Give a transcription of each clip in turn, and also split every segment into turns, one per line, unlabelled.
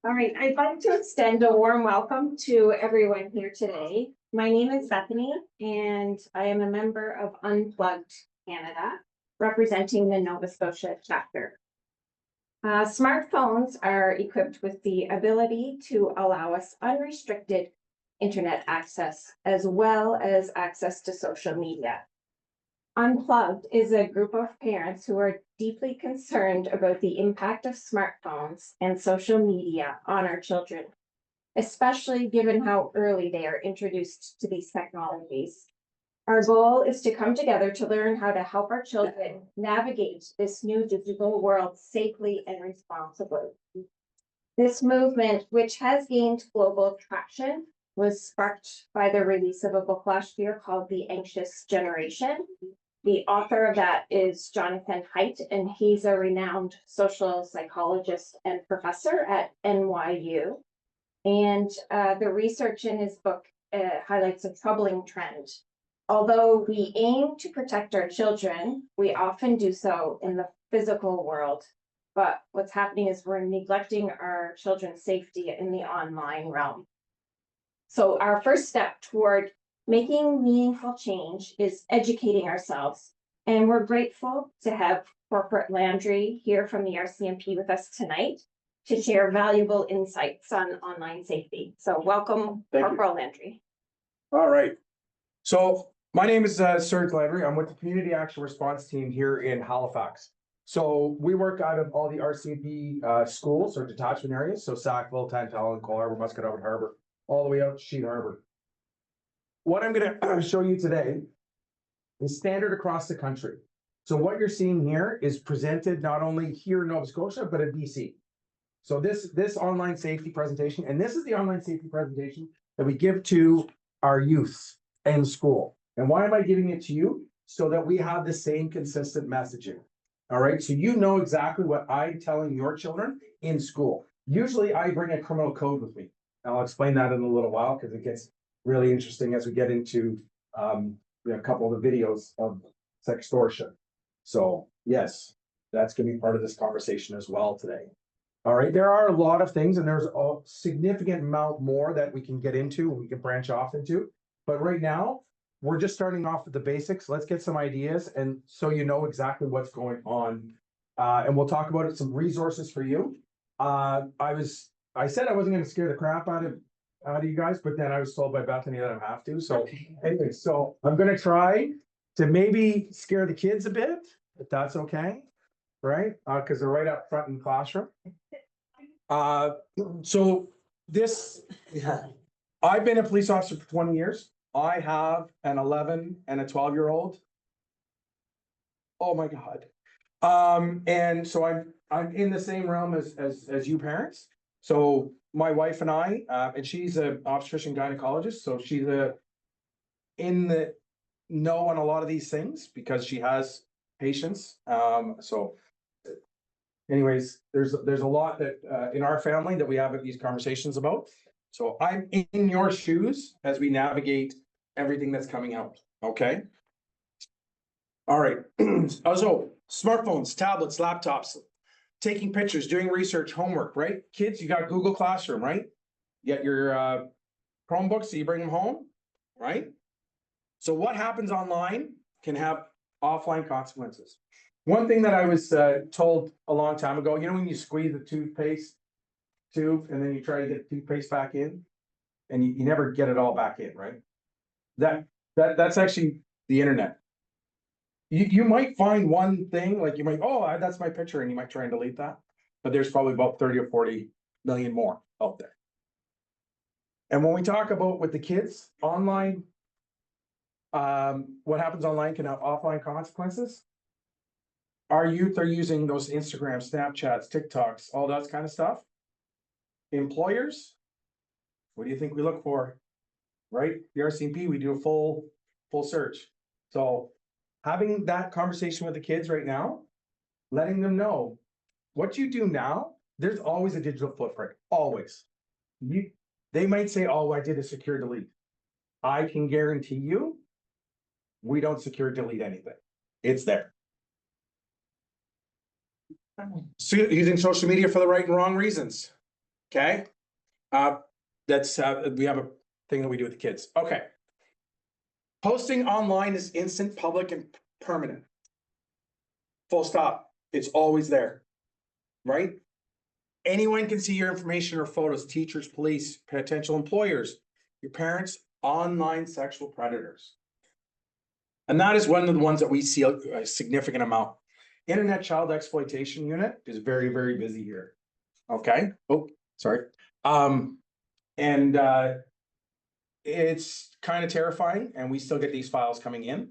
All right, I'd like to extend a warm welcome to everyone here today. My name is Bethany, and I am a member of Unplugged Canada, representing the Nova Scotia chapter. Smartphones are equipped with the ability to allow us unrestricted internet access, as well as access to social media. Unplugged is a group of parents who are deeply concerned about the impact of smartphones and social media on our children, especially given how early they are introduced to these technologies. Our goal is to come together to learn how to help our children navigate this new digital world safely and responsibly. This movement, which has gained global traction, was sparked by the release of a book last year called The Anxious Generation. The author of that is Jonathan Haidt, and he's a renowned social psychologist and professor at NYU. And the research in his book highlights a troubling trend. Although we aim to protect our children, we often do so in the physical world. But what's happening is we're neglecting our children's safety in the online realm. So our first step toward making meaningful change is educating ourselves. And we're grateful to have Corporate Landry here from the RCMP with us tonight to share valuable insights on online safety. So welcome, Corporal Landry.
All right. So my name is Serge Landry. I'm with the Community Action Response Team here in Halifax. So we work out of all the RCMP schools or detachment areas. So Sackville, Tantallon, Cole Harbour, Musquodoboit Harbour, all the way out to Sheet Harbour. What I'm going to show you today is standard across the country. So what you're seeing here is presented not only here in Nova Scotia, but in BC. So this online safety presentation, and this is the online safety presentation that we give to our youths in school. And why am I giving it to you? So that we have the same consistent messaging. All right, so you know exactly what I'm telling your children in school. Usually I bring a criminal code with me. I'll explain that in a little while because it gets really interesting as we get into a couple of the videos of sextortion. So yes, that's going to be part of this conversation as well today. All right, there are a lot of things, and there's a significant amount more that we can get into, we can branch off into. But right now, we're just starting off with the basics. Let's get some ideas, and so you know exactly what's going on. And we'll talk about some resources for you. I said I wasn't going to scare the crap out of you guys, but then I was told by Bethany that I have to. So anyway, so I'm going to try to maybe scare the kids a bit, if that's okay, right? Because they're right up front in the classroom. So this, I've been a police officer for 20 years. I have an 11 and a 12-year-old. Oh my God. And so I'm in the same realm as you parents. So my wife and I, and she's an obstetrician gynecologist, so she's in the know on a lot of these things because she has patients. So anyways, there's a lot that in our family that we have these conversations about. So I'm in your shoes as we navigate everything that's coming out. Okay. All right. So smartphones, tablets, laptops, taking pictures, doing research, homework, right? Kids, you got Google Classroom, right? You got your Chromebooks, so you bring them home, right? So what happens online can have offline consequences. One thing that I was told a long time ago, you know, when you squeeze the toothpaste tube and then you try to get the toothpaste back in and you never get it all back in, right? That's actually the internet. You might find one thing, like you might, oh, that's my picture, and you might try and delete that, but there's probably about 30 or 40 million more out there. And when we talk about with the kids online, what happens online can have offline consequences. Our youth are using those Instagram, Snapchats, TikToks, all that kind of stuff. Employers, what do you think we look for? Right? The RCMP, we do a full search. So having that conversation with the kids right now, letting them know what you do now, there's always a digital footprint, always. They might say, oh, I did a secure delete. I can guarantee you, we don't secure delete anything. It's there. So using social media for the right and wrong reasons. Okay. That's, we have a thing that we do with the kids. Okay. Posting online is instant, public, and permanent. Full stop. It's always there, right? Anyone can see your information or photos, teachers, police, potential employers, your parents, online sexual predators. And that is one of the ones that we see a significant amount. Internet Child Exploitation Unit is very, very busy here. Okay. Oh, sorry. And it's kind of terrifying, and we still get these files coming in.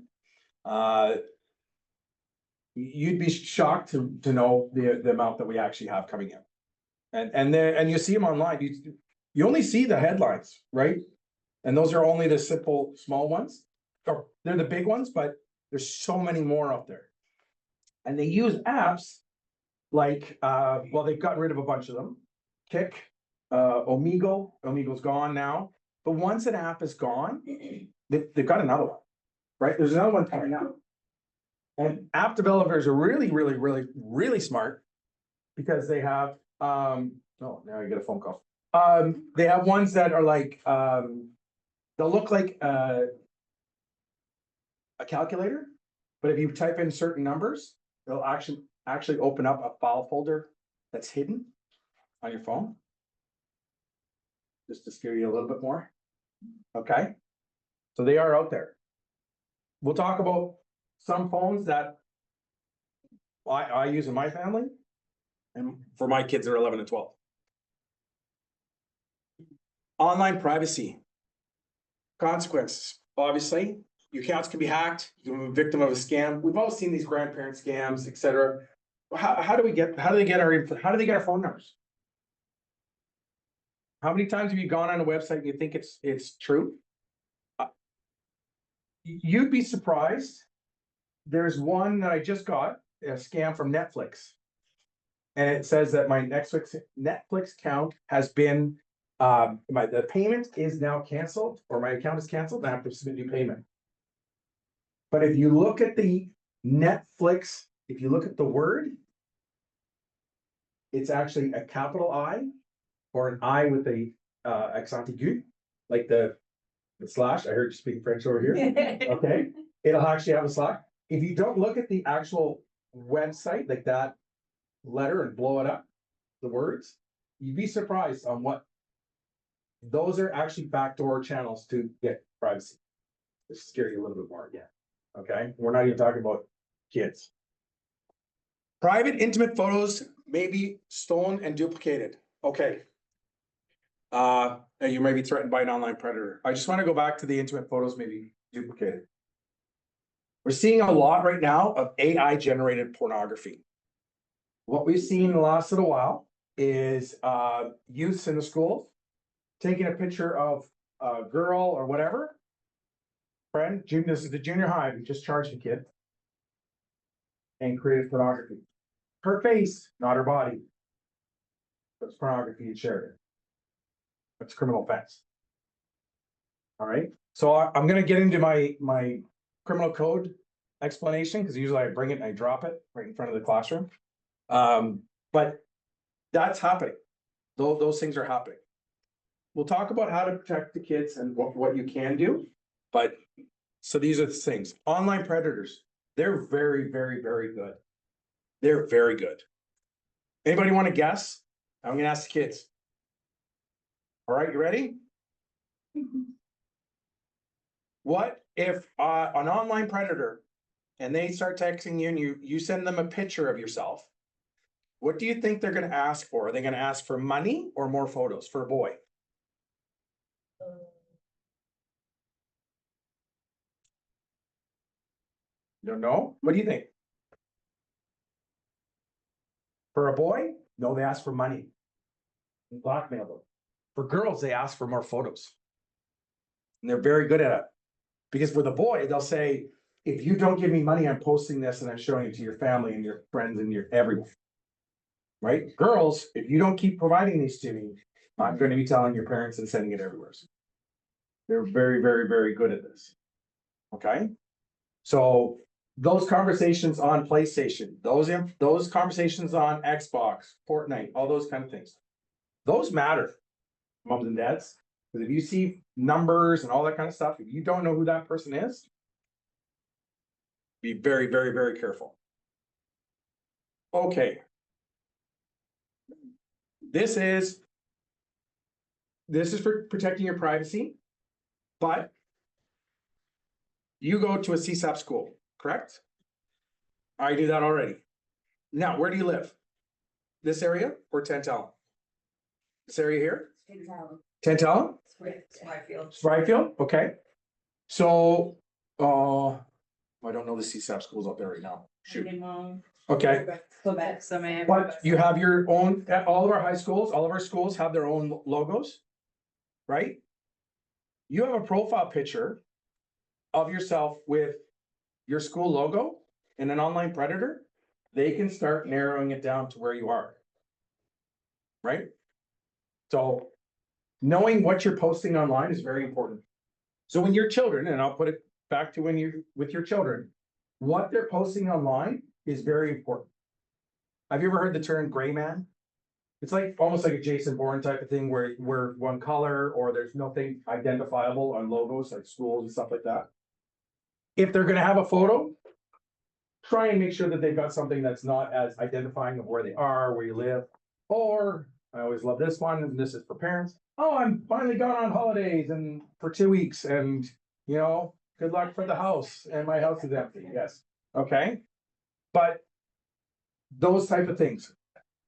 You'd be shocked to know the amount that we actually have coming in. And you see them online. You only see the headlines, right? And those are only the simple small ones. Or they're the big ones, but there's so many more out there. And they use apps like well, they've gotten rid of a bunch of them. Kick, Omegle. Omegle's gone now. But once an app is gone, they've got another one, right? There's another one coming out. And app developers are really, really, really, really smart because they have oh, now I get a phone call. They have ones that are like they'll look like a calculator, but if you type in certain numbers, they'll actually open up a file folder that's hidden on your phone. Just to scare you a little bit more. Okay. So they are out there. We'll talk about some phones that I use in my family, and for my kids that are 11 and 12. Online privacy. Consequences. Obviously, your accounts can be hacked. You can be a victim of a scam. We've all seen these grandparent scams, etc. How do they get our phone numbers? How many times have you gone on a website and you think it's true? You'd be surprised. There's one that I just got, a scam from Netflix. And it says that my Netflix account has been the payment is now canceled, or my account is canceled, and I have to submit new payment. But if you look at the Netflix, if you look at the word, it's actually a capital I or an I with a accent aigu, like the slash. I heard you speak French over here. Okay. It'll actually have a slash. If you don't look at the actual website, like that letter, and blow it up, the words, you'd be surprised on what those are actually backdoor channels to get privacy. This scare you a little bit more again. Okay, we're not even talking about kids. Private intimate photos may be stolen and duplicated. Okay. You may be threatened by an online predator. I just want to go back to the intimate photos may be duplicated. We're seeing a lot right now of AI generated pornography. What we've seen in the last little while is youths in the schools taking a picture of a girl or whatever. Friend, this is the junior high, we just charged a kid and created pornography. Her face, not her body. That's pornography and shared it. That's criminal offense. All right. So I'm going to get into my criminal code explanation, because usually I bring it and I drop it right in front of the classroom. But that's happening. Those things are happening. We'll talk about how to protect the kids and what you can do. But so these are the things. Online predators, they're very, very, very good. They're very good. Anybody want to guess? I'm going to ask the kids. All right, you ready? What if an online predator, and they start texting you and you send them a picture of yourself? What do you think they're going to ask for? Are they going to ask for money or more photos for a boy? You don't know? What do you think? For a boy? No, they ask for money. Blackmail them. For girls, they ask for more photos. And they're very good at it. Because for the boy, they'll say, if you don't give me money, I'm posting this and I'm showing it to your family and your friends and your everyone. Right? Girls, if you don't keep providing these to me, I'm going to be telling your parents and sending it everywhere. They're very, very, very good at this. Okay? So those conversations on PlayStation, those conversations on Xbox, Fortnite, all those kind of things. those matter, moms and dads. Because if you see numbers and all that kind of stuff, if you don't know who that person is, be very, very, very careful. Okay. This is for protecting your privacy, but you go to a CSAP school, correct? I do that already. Now, where do you live? This area or Tantallon? This area here? Tantallon? Spryfield, okay. So, I don't know the CSAP schools up there right now. Shoot. Okay. But you have your own, all of our high schools, all of our schools have their own logos, right? You have a profile picture of yourself with your school logo and an online predator, they can start narrowing it down to where you are. Right? So knowing what you're posting online is very important. So when your children, and I'll put it back to when you're with your children, what they're posting online is very important. Have you ever heard the term gray man? It's like almost like a Jason Bourne type of thing where we're one color or there's nothing identifiable on logos like schools and stuff like that. If they're gonna have a photo, try and make sure that they've got something that's not as identifying of where they are, where you live. Or I always love this one, and this is for parents. Oh, I'm finally gone on holidays and for 2 weeks, and you know, good luck for the house. And my house is empty. Yes. Okay. But those type of things.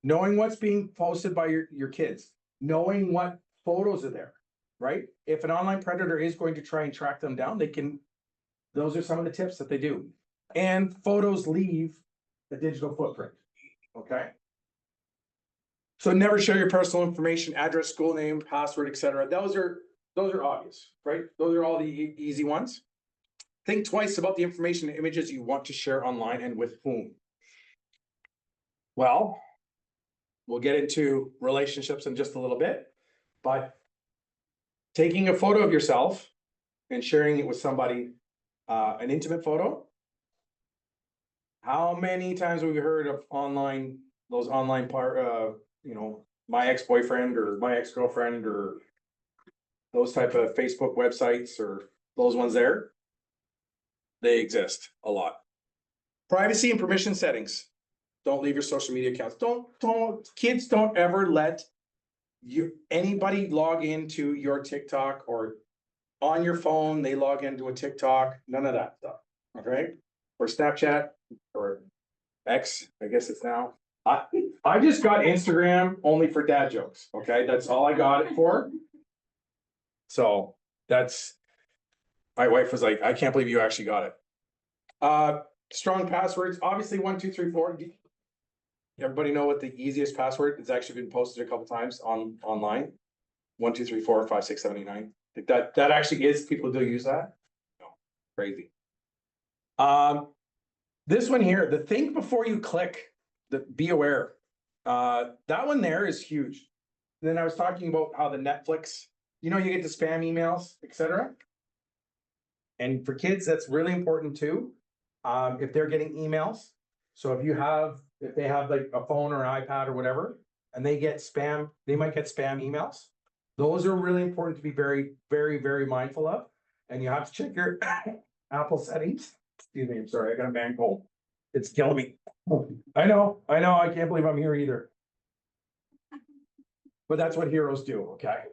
Knowing what's being posted by your kids, knowing what photos are there, right? If an online predator is going to try and track them down, those are some of the tips that they do. And photos leave a digital footprint, okay? So never share your personal information, address, school name, password, etc. Those are obvious, right? Those are all the easy ones. Think twice about the information and images you want to share online and with whom. Well, we'll get into relationships in just a little bit, but taking a photo of yourself and sharing it with somebody, an intimate photo. How many times have we heard of those online my ex-boyfriend or my ex-girlfriend or those type of Facebook websites or those ones there? They exist a lot. Privacy and permission settings. Don't leave your social media accounts. Kids don't ever let anybody log into your TikTok or on your phone, they log into a TikTok, none of that stuff. Okay. Or Snapchat or X, I guess it's now. I just got Instagram only for dad jokes. Okay. That's all I got it for. So my wife was like, I can't believe you actually got it. Strong passwords, obviously 1, 2, 3, 4. Everybody know what the easiest password? It's actually been posted a couple times online. 1, 2, 3, 4, 5, 6, 7, 8, 9. That actually is, people do use that. No, crazy. This one here, the think before you click, be aware. That one there is huge. Then I was talking about how the Netflix, you get the spam emails, etc. And for kids, that's really important too. If they're getting emails. So if they have like a phone or an iPad or whatever, and they get spam, they might get spam emails. Those are really important to be very, very, very mindful of. And you have to check your Apple settings. Excuse me, I'm sorry, I got a man cold. It's killing me. I know, I can't believe I'm here either. But that's what heroes do, okay?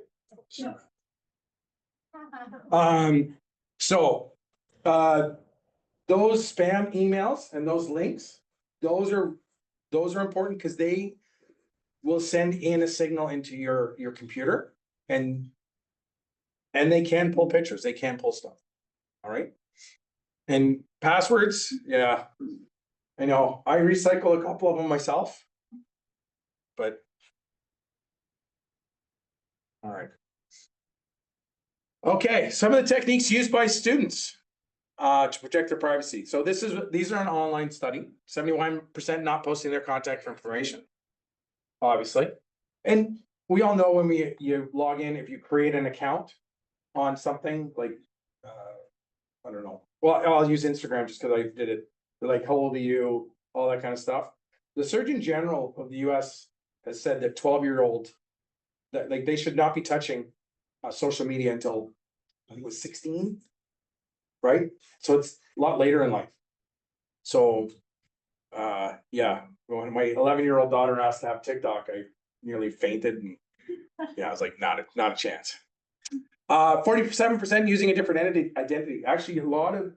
Those spam emails and those links, those are important because they will send in a signal into your computer and they can pull pictures, they can pull stuff. All right. And passwords, yeah, I know I recycle a couple of them myself, but all right. Okay, some of the techniques used by students to protect their privacy. So these are an online study. 71% not posting their contact information, obviously. And we all know when you log in, if you create an account on something like, I don't know. Well, I'll use Instagram just because I did it. They're like, how old are you? All that kind of stuff. The Surgeon General of the US has said that 12-year-old that like they should not be touching social media until I think it was 16, right? So it's a lot later in life. So yeah, when my 11-year-old daughter asked to have TikTok, I nearly fainted, and yeah, I was like, not a chance. 47% using a different identity. Actually,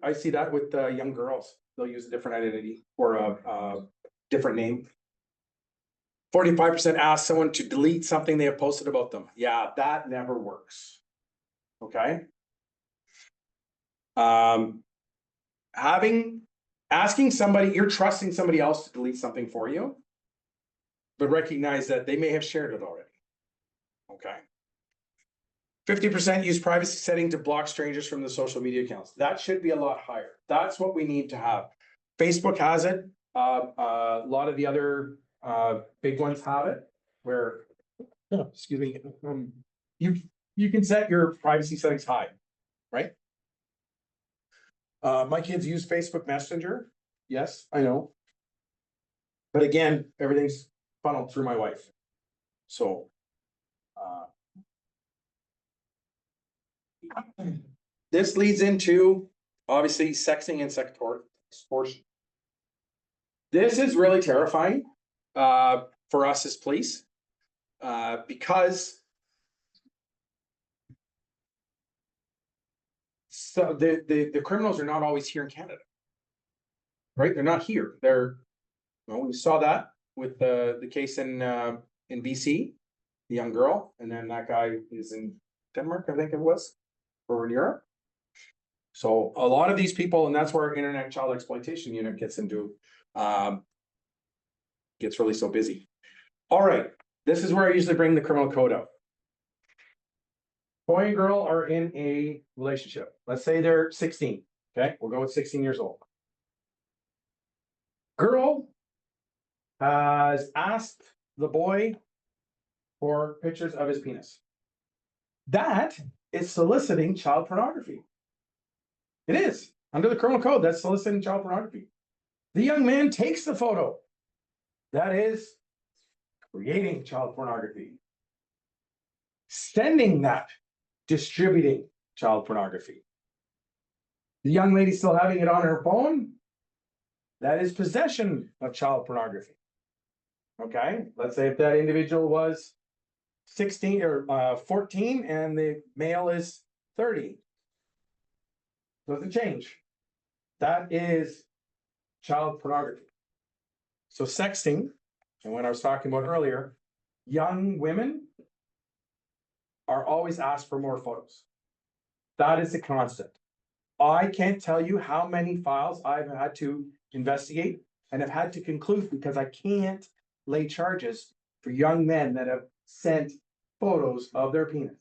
I see that with young girls. They'll use a different identity or a different name. 45% ask someone to delete something they have posted about them. Yeah, that never works. Okay. Asking somebody, you're trusting somebody else to delete something for you, but recognize that they may have shared it already. Okay. 50% use privacy setting to block strangers from the social media accounts. That should be a lot higher. That's what we need to have. Facebook has it. A lot of the other big ones have it, where, excuse me, you can set your privacy settings high, right? My kids use Facebook Messenger. Yes, I know. But again, everything's funneled through my wife. So this leads into obviously sexting and sextortion. This is really terrifying for us as police because so the criminals are not always here in Canada, right? They're not here. We saw that with the case in BC, the young girl, and then that guy is in Denmark, I think it was, or in Europe. So a lot of these people, and that's where our Internet Child Exploitation Unit gets really so busy. All right, this is where I usually bring the criminal code up. Boy and girl are in a relationship. Let's say they're 16. Okay, we'll go with 16 years old. Girl has asked the boy for pictures of his penis. That is soliciting child pornography. It is. Under the criminal code, that's soliciting child pornography. The young man takes the photo. That is creating child pornography. Sending that, distributing child pornography. The young lady still having it on her phone, that is possession of child pornography. Okay, let's say if that individual was 16 or 14 and the male is 30. Doesn't change. That is child pornography. So sexting, and what I was talking about earlier, young women are always asked for more photos. That is the constant. I can't tell you how many files I've had to investigate and have had to conclude because I can't lay charges for young men that have sent photos of their penis.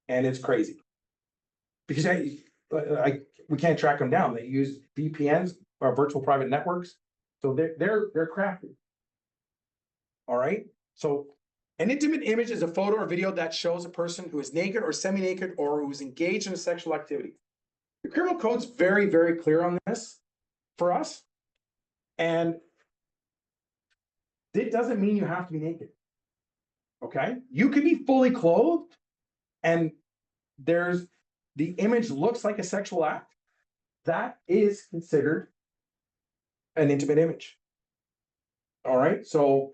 And it's crazy. Because we can't track them down. They use VPNs or virtual private networks. So they're crafty. All right. So an intimate image is a photo or video that shows a person who is naked or semi-naked or who's engaged in a sexual activity. The criminal code's very, very clear on this for us. And it doesn't mean you have to be naked. Okay. You can be fully clothed and the image looks like a sexual act. That is considered an intimate image. All right. So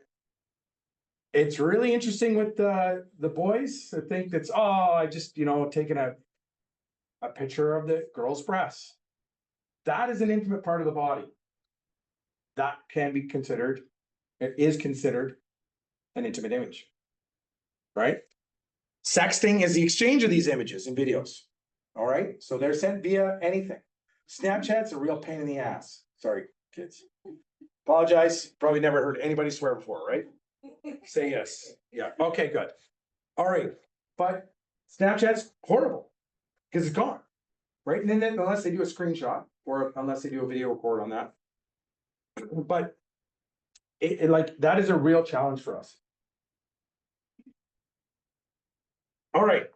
it's really interesting with the boys that think that's, I just, taking a picture of the girl's breasts. That is an intimate part of the body. That can be considered, it is considered an intimate image, right? Sexting is the exchange of these images and videos. All right. So they're sent via anything. Snapchat's a real pain in the ass. Sorry, kids. Apologize. Probably never heard anybody swear before, right? Say yes. Yeah. Okay, good. All right. But Snapchat's horrible because it's gone, right? And then unless they do a screenshot or unless they do a video record on that. But that is a real challenge for us. All right.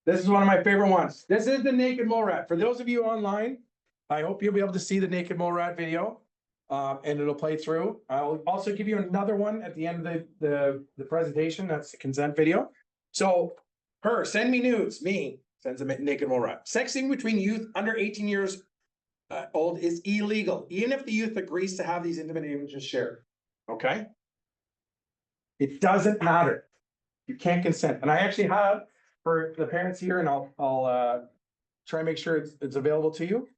This is one of my favorite ones. This is the naked mole rat. For those of you online, I hope you'll be able to see the naked mole rat video. And it'll play through. I'll also give you another one at the end of the presentation. That's the consent video. So her, send me nudes, me, sends a naked mole rat. Sexting between youth under 18 years old is illegal, even if the youth agrees to have these intimate images shared. Okay? It doesn't matter. You can't consent. And I actually have for the parents here, and I'll try and make sure it's available to you.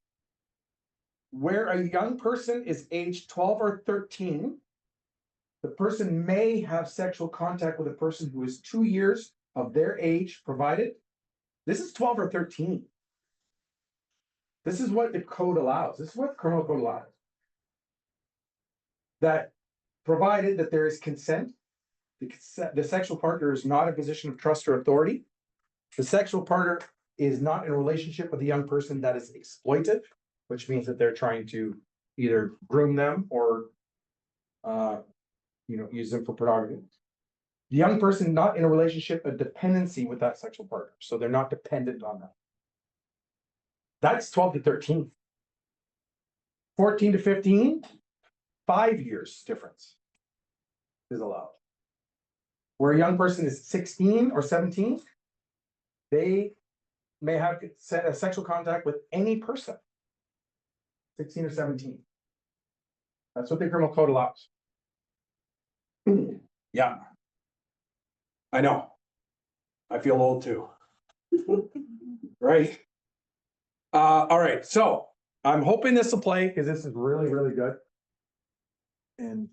Where a young person is aged 12 or 13, the person may have sexual contact with a person who is 2 years of their age, provided this is 12 or 13. This is what the code allows. This is what the criminal code allows. That provided that there is consent, the sexual partner is not in a position of trust or authority. The sexual partner is not in a relationship with a young person that is exploitive, which means that they're trying to either groom them or, use them for pornography. The young person not in a relationship, a dependency with that sexual partner, so they're not dependent on them. That's 12 to 13. 14 to 15, 5 years difference is allowed. Where a young person is 16 or 17, they may have a sexual contact with any person. 16 or 17. That's what the criminal code allows. Yeah. I know. I feel old too. Right. All right. So I'm hoping this will play because this is really, really good. And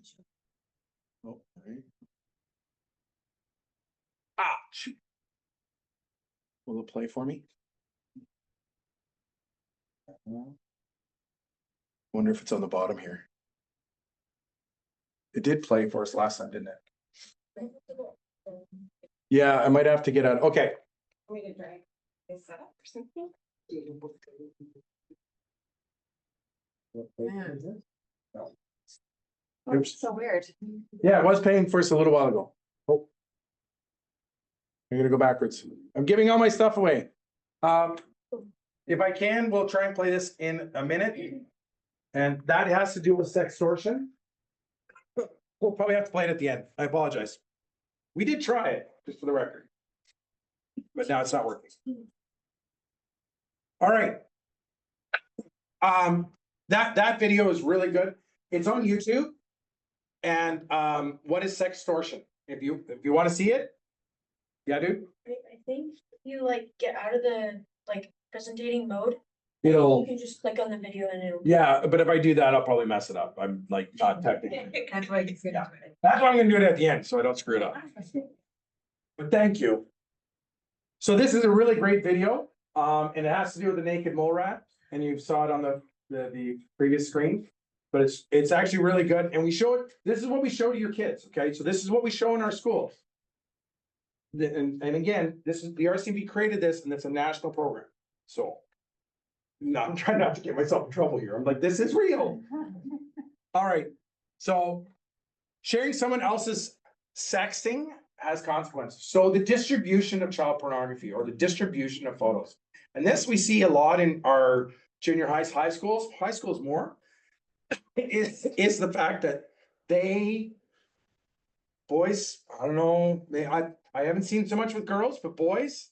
oh, right. Shoot. Will it play for me? Wonder if it's on the bottom here. It did play for us last time, didn't it? Yeah, I might have to get out. Okay.
Want me to drag this up or something?
Oops.
So weird.
Yeah, it was paying for us a little while ago. Oh. I'm gonna go backwards. I'm giving all my stuff away. If I can, we'll try and play this in a minute. And that has to do with sextortion. We'll probably have to play it at the end. I apologize. We did try it, just for the record. But now it's not working. All right. That video is really good. It's on YouTube. And what is sextortion? If you want to see it, yeah, dude.
I think you like get out of the presenting mode.
It'll.
You can just click on the video and it'll.
Yeah, but if I do that, I'll probably mess it up. I'm like not technically.
That's why it's good.
Yeah. That's why I'm gonna do it at the end, so I don't screw it up. But thank you. So this is a really great video, and it has to do with the naked mole rat, and you saw it on the previous screen. But it's actually really good, and we show it. This is what we show to your kids. Okay, so this is what we show in our schools. And again, this is the RCMP created this, and it's a national program. So, no, I'm trying not to get myself in trouble here. I'm like, this is real. All right. So, sharing someone else's sexting has consequences. So, the distribution of child pornography or the distribution of photos, and this we see a lot in our junior highs, high schools more, is the fact that boys, I don't know, I haven't seen so much with girls, but boys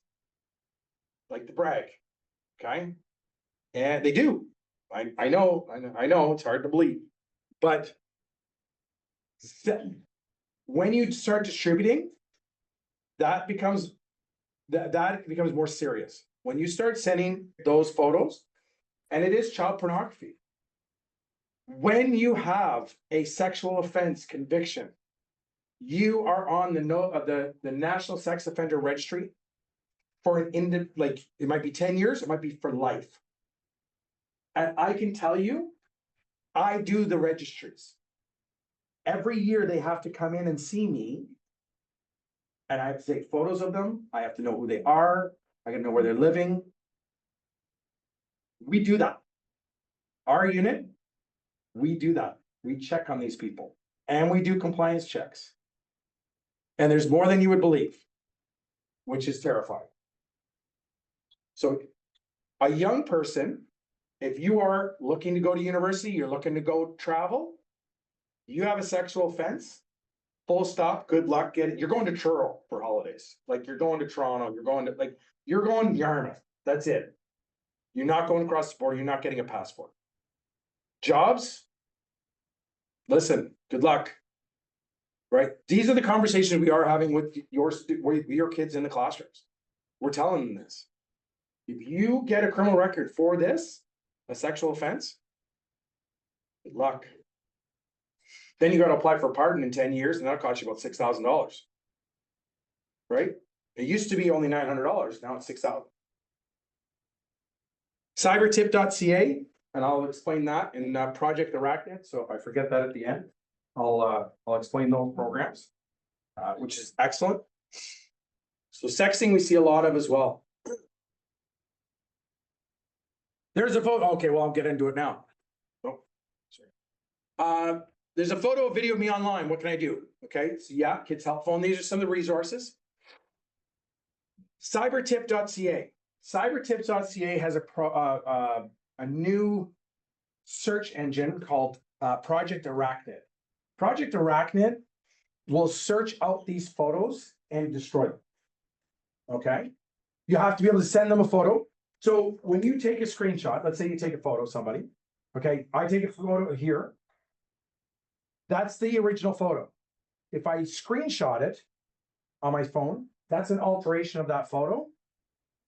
like to brag. Okay. And they do. I know, it's hard to believe. But when you start distributing, that becomes more serious. When you start sending those photos, and it is child pornography. When you have a sexual offense conviction, you are on the National Sex Offender Registry for it might be 10 years, it might be for life. And I can tell you, I do the registries. Every year they have to come in and see me. And I have to take photos of them. I have to know who they are. I gotta know where they're living. We do that. Our unit, we do that. We check on these people and we do compliance checks. And there's more than you would believe, which is terrifying. So a young person if you are looking to go to university, you're looking to go travel, you have a sexual offense, full stop, good luck getting, you're going to Truro for holidays. Like you're going to Toronto, you're going to Yarmouth. That's it. You're not going across the border. You're not getting a passport. Jobs, listen, good luck. Right? These are the conversations we are having with your kids in the classrooms. We're telling them this. If you get a criminal record for this, a sexual offense, good luck. Then you got to apply for a pardon in 10 years, and that'll cost you about $6,000. Right? It used to be only $900. Now it's $6,000. Cybertip.ca, and I'll explain that in Project Arachnid. So if I forget that at the end, I'll explain those programs, which is excellent. So sexting we see a lot of as well. There's a photo. Okay, well, I'll get into it now. Oh, sorry. There's a photo, video of me online. What can I do? Okay, so yeah, Kids Help Phone. These are some of the resources. Cybertip.ca. Cybertip.ca has a new search engine called Project Arachnid. Project Arachnid will search out these photos and destroy them. Okay? You have to be able to send them a photo. So when you take a screenshot, let's say you take a photo of somebody. Okay, I take a photo here. That's the original photo. If I screenshot it on my phone, that's an alteration of that photo.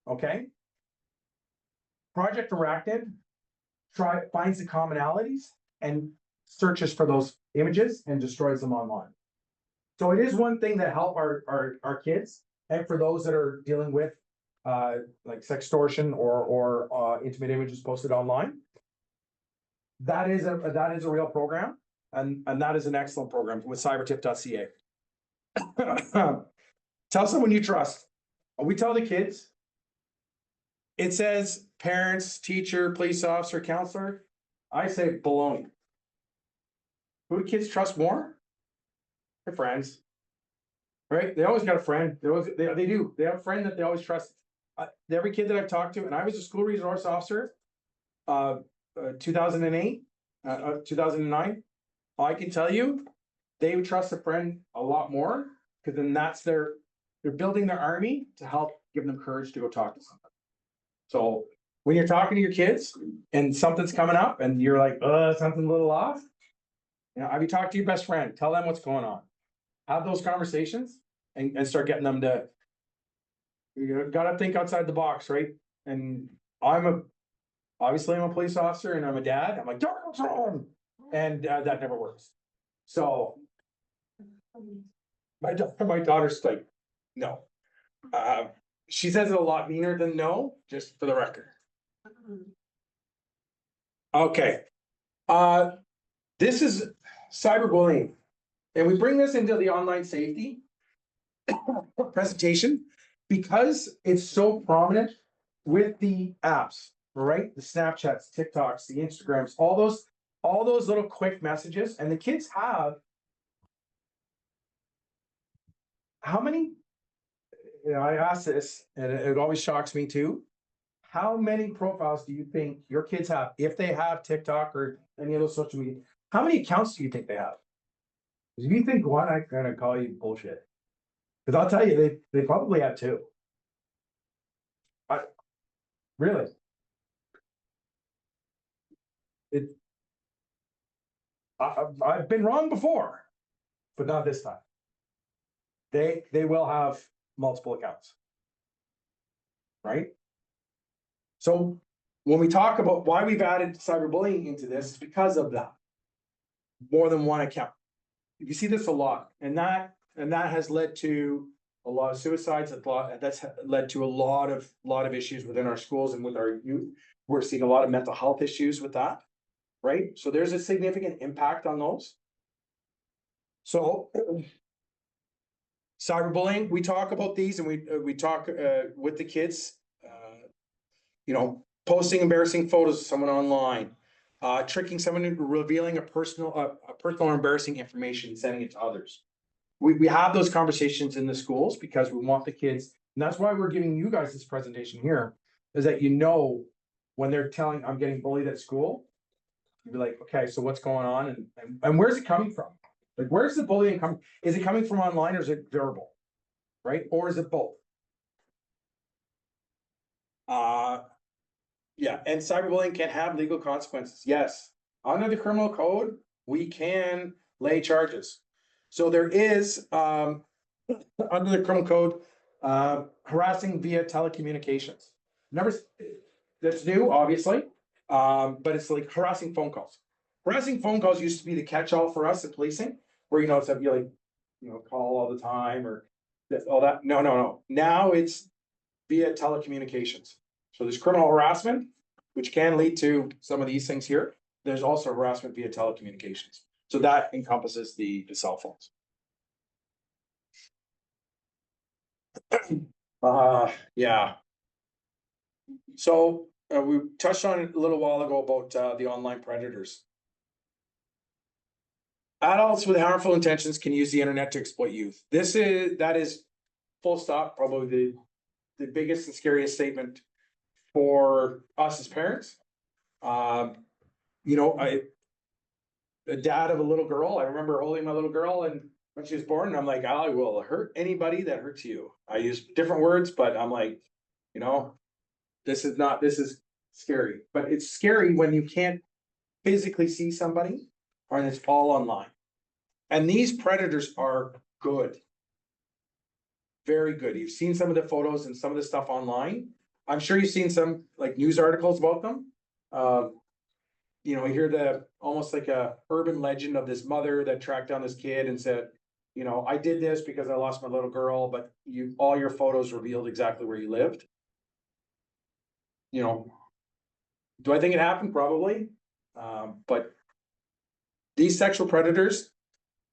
Okay. Project Arachnid finds the commonalities and searches for those images and destroys them online. So it is one thing that help our kids, and for those that are dealing with like sextortion or intimate images posted online. That is a real program, and that is an excellent program with cybertip.ca. Tell someone you trust. We tell the kids. It says parents, teacher, police officer, counselor. I say baloney. Who do kids trust more? Their friends. Right? They always got a friend. They do. They have a friend that they always trust. Every kid that I've talked to, and I was a school resource officer, 2008, 2009. I can tell you, they would trust a friend a lot more, because then they're building their army to help give them courage to go talk to somebody. So when you're talking to your kids and something's coming up and you're like, something a little off, have you talked to your best friend? Tell them what's going on. Have those conversations and start getting them to, you gotta think outside the box, right? And obviously I'm a police officer and I'm a dad. I'm like, don't wrong. And that never works. So my daughter's like, no. She says it a lot meaner than no, just for the record. Okay. This is cyberbullying. And we bring this into the online safety presentation because it's so prominent with the apps, right? The Snapchats, TikToks, the Instagrams, all those little quick messages. And the kids have how many? I ask this, and it always shocks me too. How many profiles do you think your kids have, if they have TikTok or any of those social media? How many accounts do you think they have? If you think one, I'm gonna call you bullshit. Because I'll tell you, they probably have two. Really. I've been wrong before, but not this time. They will have multiple accounts. Right? So when we talk about why we've added cyberbullying into this, it's because of that. More than one account. You see this a lot, and that has led to a lot of suicides. That's led to a lot of issues within our schools and with our youth. We're seeing a lot of mental health issues with that, right? So there's a significant impact on those. So cyberbullying, we talk about these, and we talk with the kids. Posting embarrassing photos of someone online, tricking someone into revealing a personal or embarrassing information and sending it to others. We have those conversations in the schools because we want the kids, and that's why we're giving you guys this presentation here, is that when they're telling, I'm getting bullied at school, you'd be like, okay, so what's going on and where's it coming from? Like, where's the bullying coming? Is it coming from online or is it verbal? Right? Or is it both? Yeah, and cyberbullying can have legal consequences. Yes. Under the criminal code, we can lay charges. So there is, under the criminal code, harassing via telecommunications. Never, that's new, obviously, but it's like harassing phone calls. Harassing phone calls used to be the catch-all for us in policing, where you know, it's you like, you know, call all the time or all that. No. Now it's via telecommunications. So there's criminal harassment, which can lead to some of these things here. There's also harassment via telecommunications. So that encompasses the cell phones. Yeah. So we touched on it a little while ago about the online predators. Adults with harmful intentions can use the internet to exploit youth. That is full stop, probably the biggest and scariest statement for us as parents. You know, the dad of a little girl, I remember holding my little girl and when she was born, and I'm like, I will hurt anybody that hurts you. I use different words, but I'm like, you know, this is scary. But it's scary when you can't physically see somebody or it's all online. And these predators are good. Very good. You've seen some of the photos and some of the stuff online. I'm sure you've seen some like news articles about them. You know, you hear almost like a urban legend of this mother that tracked down this kid and said, you know, I did this because I lost my little girl, but all your photos revealed exactly where you lived. You know, do I think it happened? Probably. But these sexual predators,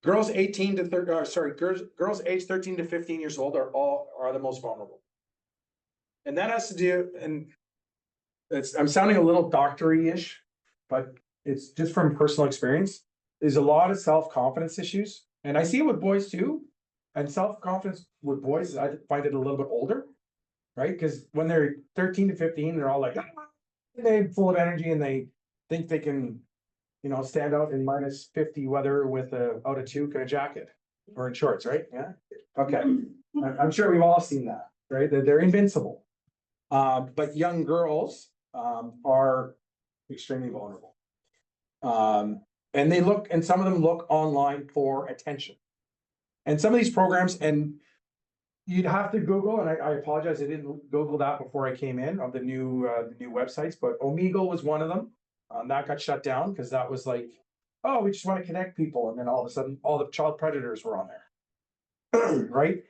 girls 18 to 30, girls aged 13 to 15 years old are the most vulnerable. And that has to do, and I'm sounding a little doctory-ish, but it's just from personal experience. There's a lot of self-confidence issues. And I see it with boys too. And self-confidence with boys, I find it a little bit older, right? Because when they're 13 to 15, they're all like, they're full of energy and they think they can, you know, stand out in minus 50 weather with out a toque and a jacket or in shorts, right? Yeah. Okay. I'm sure we've all seen that, right? They're invincible. But young girls are extremely vulnerable. And some of them look online for attention. And some of these programs, and you'd have to Google, and I apologize, I didn't Google that before I came in of the new websites, but Omegle was one of them. That got shut down because that was like, oh, we just want to connect people. And then all of a sudden, all the child predators were on there. Right?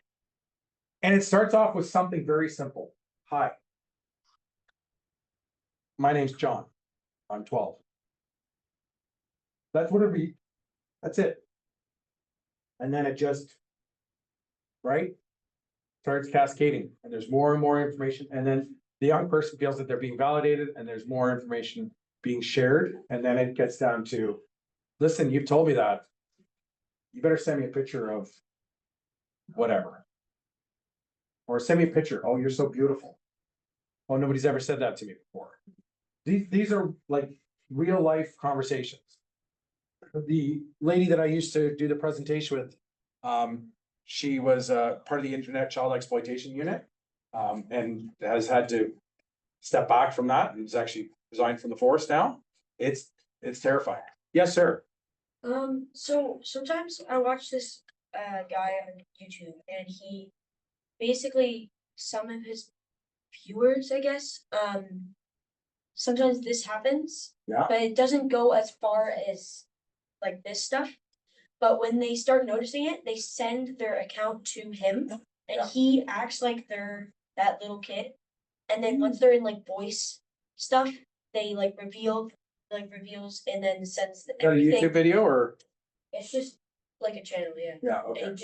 And it starts off with something very simple. Hi. My name's John. I'm 12. That's what it reads. That's it. And then it just, right, starts cascading. And there's more and more information. And then the young person feels that they're being validated and there's more information being shared. And then it gets down to, listen, you've told me that. You better send me a picture of whatever. Or send me a picture. Oh, you're so beautiful. Oh, nobody's ever said that to me before. These are like real life conversations. The lady that I used to do the presentation with, she was part of the Internet Child Exploitation Unit, and has had to step back from that and is actually resigned from the force now. It's terrifying. Yes, sir.
So sometimes I watch this guy on YouTube and he basically, some of his viewers, I guess, sometimes this happens,
Yeah.
but it doesn't go as far as like this stuff. But when they start noticing it, they send their account to him and he acts like they're that little kid. And then once they're in like voice stuff, they like reveals and then sends
Is that a
everything.
YouTube video or?
It's just like a channel, yeah.
Yeah, okay.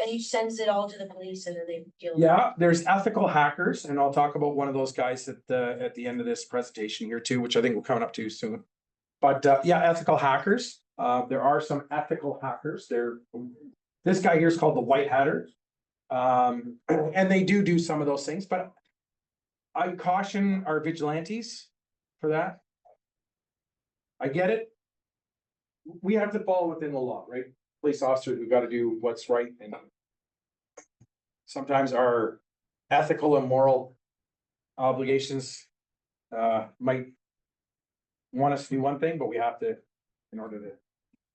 And he sends it all to the police and then they deal with it.
Yeah, there's ethical hackers, and I'll talk about one of those guys at the end of this presentation here too, which I think we're coming up to soon. But yeah, ethical hackers. There are some ethical hackers. This guy here is called the White Hatter. And they do some of those things, but I caution our vigilantes for that. I get it. We have to follow within the law, right? Police officers, we've got to do what's right, and sometimes our ethical and moral obligations might want us to do one thing, but we have to in order to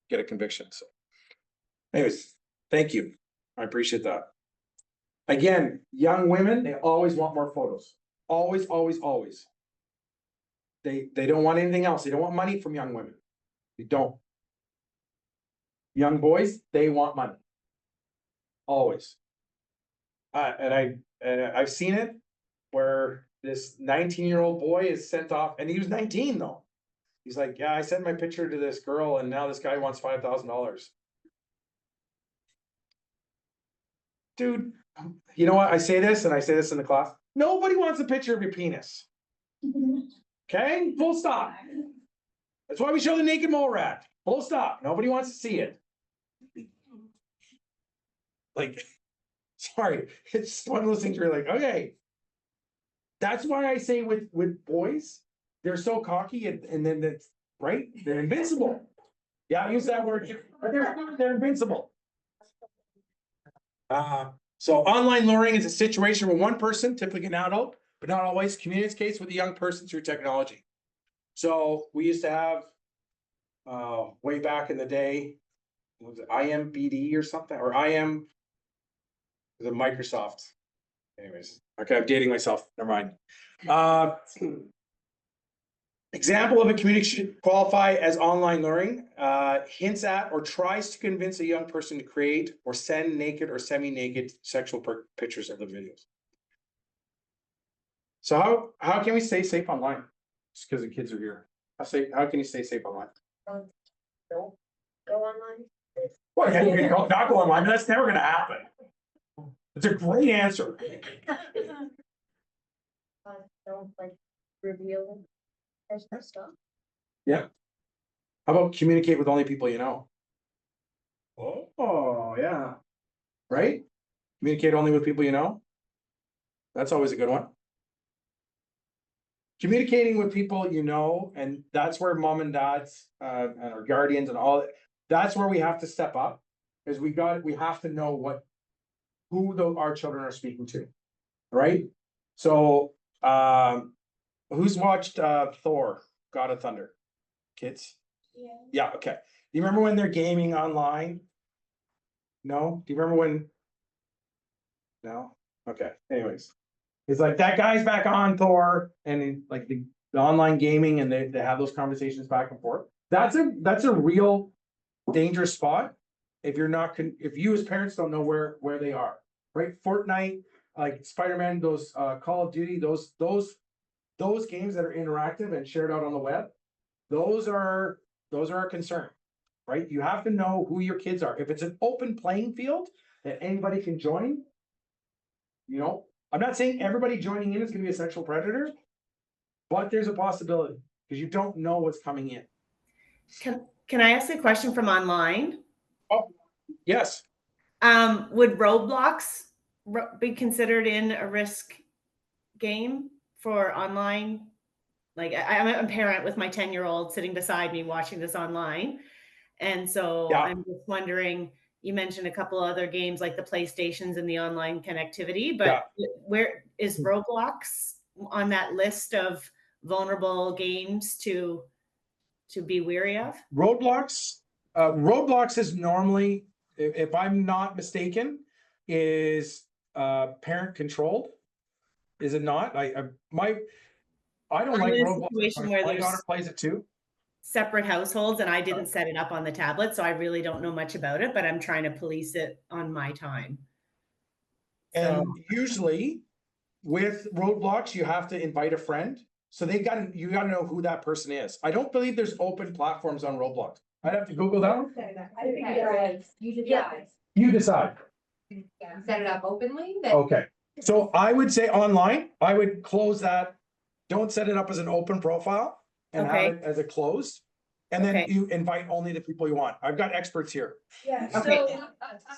get a conviction. So anyways, thank you. I appreciate that. Again, young women, they always want more photos. Always, always, always. They don't want anything else. They don't want money from young women. They don't. Young boys, they want money. Always. And I've seen it where this 19-year-old boy is sent off, and he was 19 though. He's like, yeah, I sent my picture to this girl, and now this guy wants $5,000. Dude, you know what? I say this, and I say this in the class. Nobody wants a picture of your penis. Okay? Full stop. That's why we show the naked mole rat. Full stop. Nobody wants to see it. Like, sorry, it's one of those things where you're like, okay. That's why I say with boys, they're so cocky and then that's right, they're invincible. Yeah, I use that word, but they're invincible. So online luring is a situation where one person, typically an adult, but not always, communicates with a young person through technology. So we used to have way back in the day, was it IMBD or something, or the Microsoft. Anyways, okay, I'm dating myself. Never mind. Example of a communication should qualify as online luring, hints at or tries to convince a young person to create or send naked or semi-naked sexual pictures of the videos. So how can we stay safe online? Just because the kids are here. How can you stay safe online?
Don't go online.
Well, yeah, you can not go online, but that's never gonna happen. It's a great answer.
Don't like reveal personal stuff.
Yeah. How about communicate with only people you know? Oh, yeah. Right? Communicate only with people you know? That's always a good one. Communicating with people you know, and that's where mom and dads and our guardians and all, that's where we have to step up. Is we have to know who our children are speaking to. Right? So who's watched Thor, God of Thunder? Kids? Yeah, okay. Do you remember when they're gaming online? No? Do you remember when? No? Okay, anyways. It's like that guy's back on Thor and like the online gaming and they have those conversations back and forth. That's a real dangerous spot if you're not if you as parents don't know where they are. Right? Fortnite, like Spider-Man, those Call of Duty, those games that are interactive and shared out on the web, those are a concern, right? You have to know who your kids are. If it's an open playing field that anybody can join, you know, I'm not saying everybody joining in is going to be a sexual predator, but there's a possibility because you don't know what's coming in.
Can I ask a question from online?
Oh, yes.
Would Roblox be considered in a risk game for online? Like I'm a parent with my 10-year-old sitting beside me watching this online. And so yeah. I'm just wondering, you mentioned a couple other games like the PlayStations and the online connectivity, but yeah. Where is Roblox on that list of vulnerable games to be wary of?
Roblox is normally, if I'm not mistaken, is parent controlled. Is it not? I don't like Roblox. My daughter plays it too.
Separate households, and I didn't set it up on the tablet, so I really don't know much about it, but I'm trying to police it on my time.
And usually with Roblox, you have to invite a friend. So you gotta know who that person is. I don't believe there's open platforms on Roblox. I'd have to Google that.
I think there is. You decide.
You decide.
Set it up openly.
Okay. So I would say online, I would close that. Don't set it up as an open profile and have it as a closed. And then you invite only the people you want. I've got experts here.
Yeah.
Okay.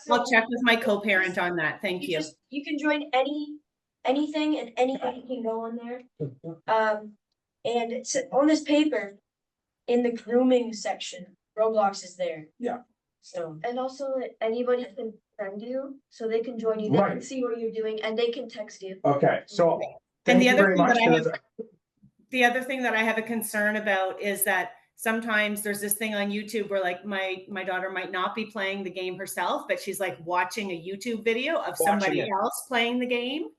I'll check with my co-parent on that. Thank you.
You can join anything and anybody can go on there. And it's on this paper, in the grooming section, Roblox is there.
Yeah.
So,
And also anybody can friend you, so they can join you, they
Right.
can see what you're doing, and they can text you.
Okay, so
And
thank
the
you
other
very
thing
much.
that I
'cause
have- The other thing that I have a concern about is that sometimes there's this thing on YouTube where like my daughter might not be playing the game herself, but she's like watching a YouTube video of somebody
it.
else playing the game.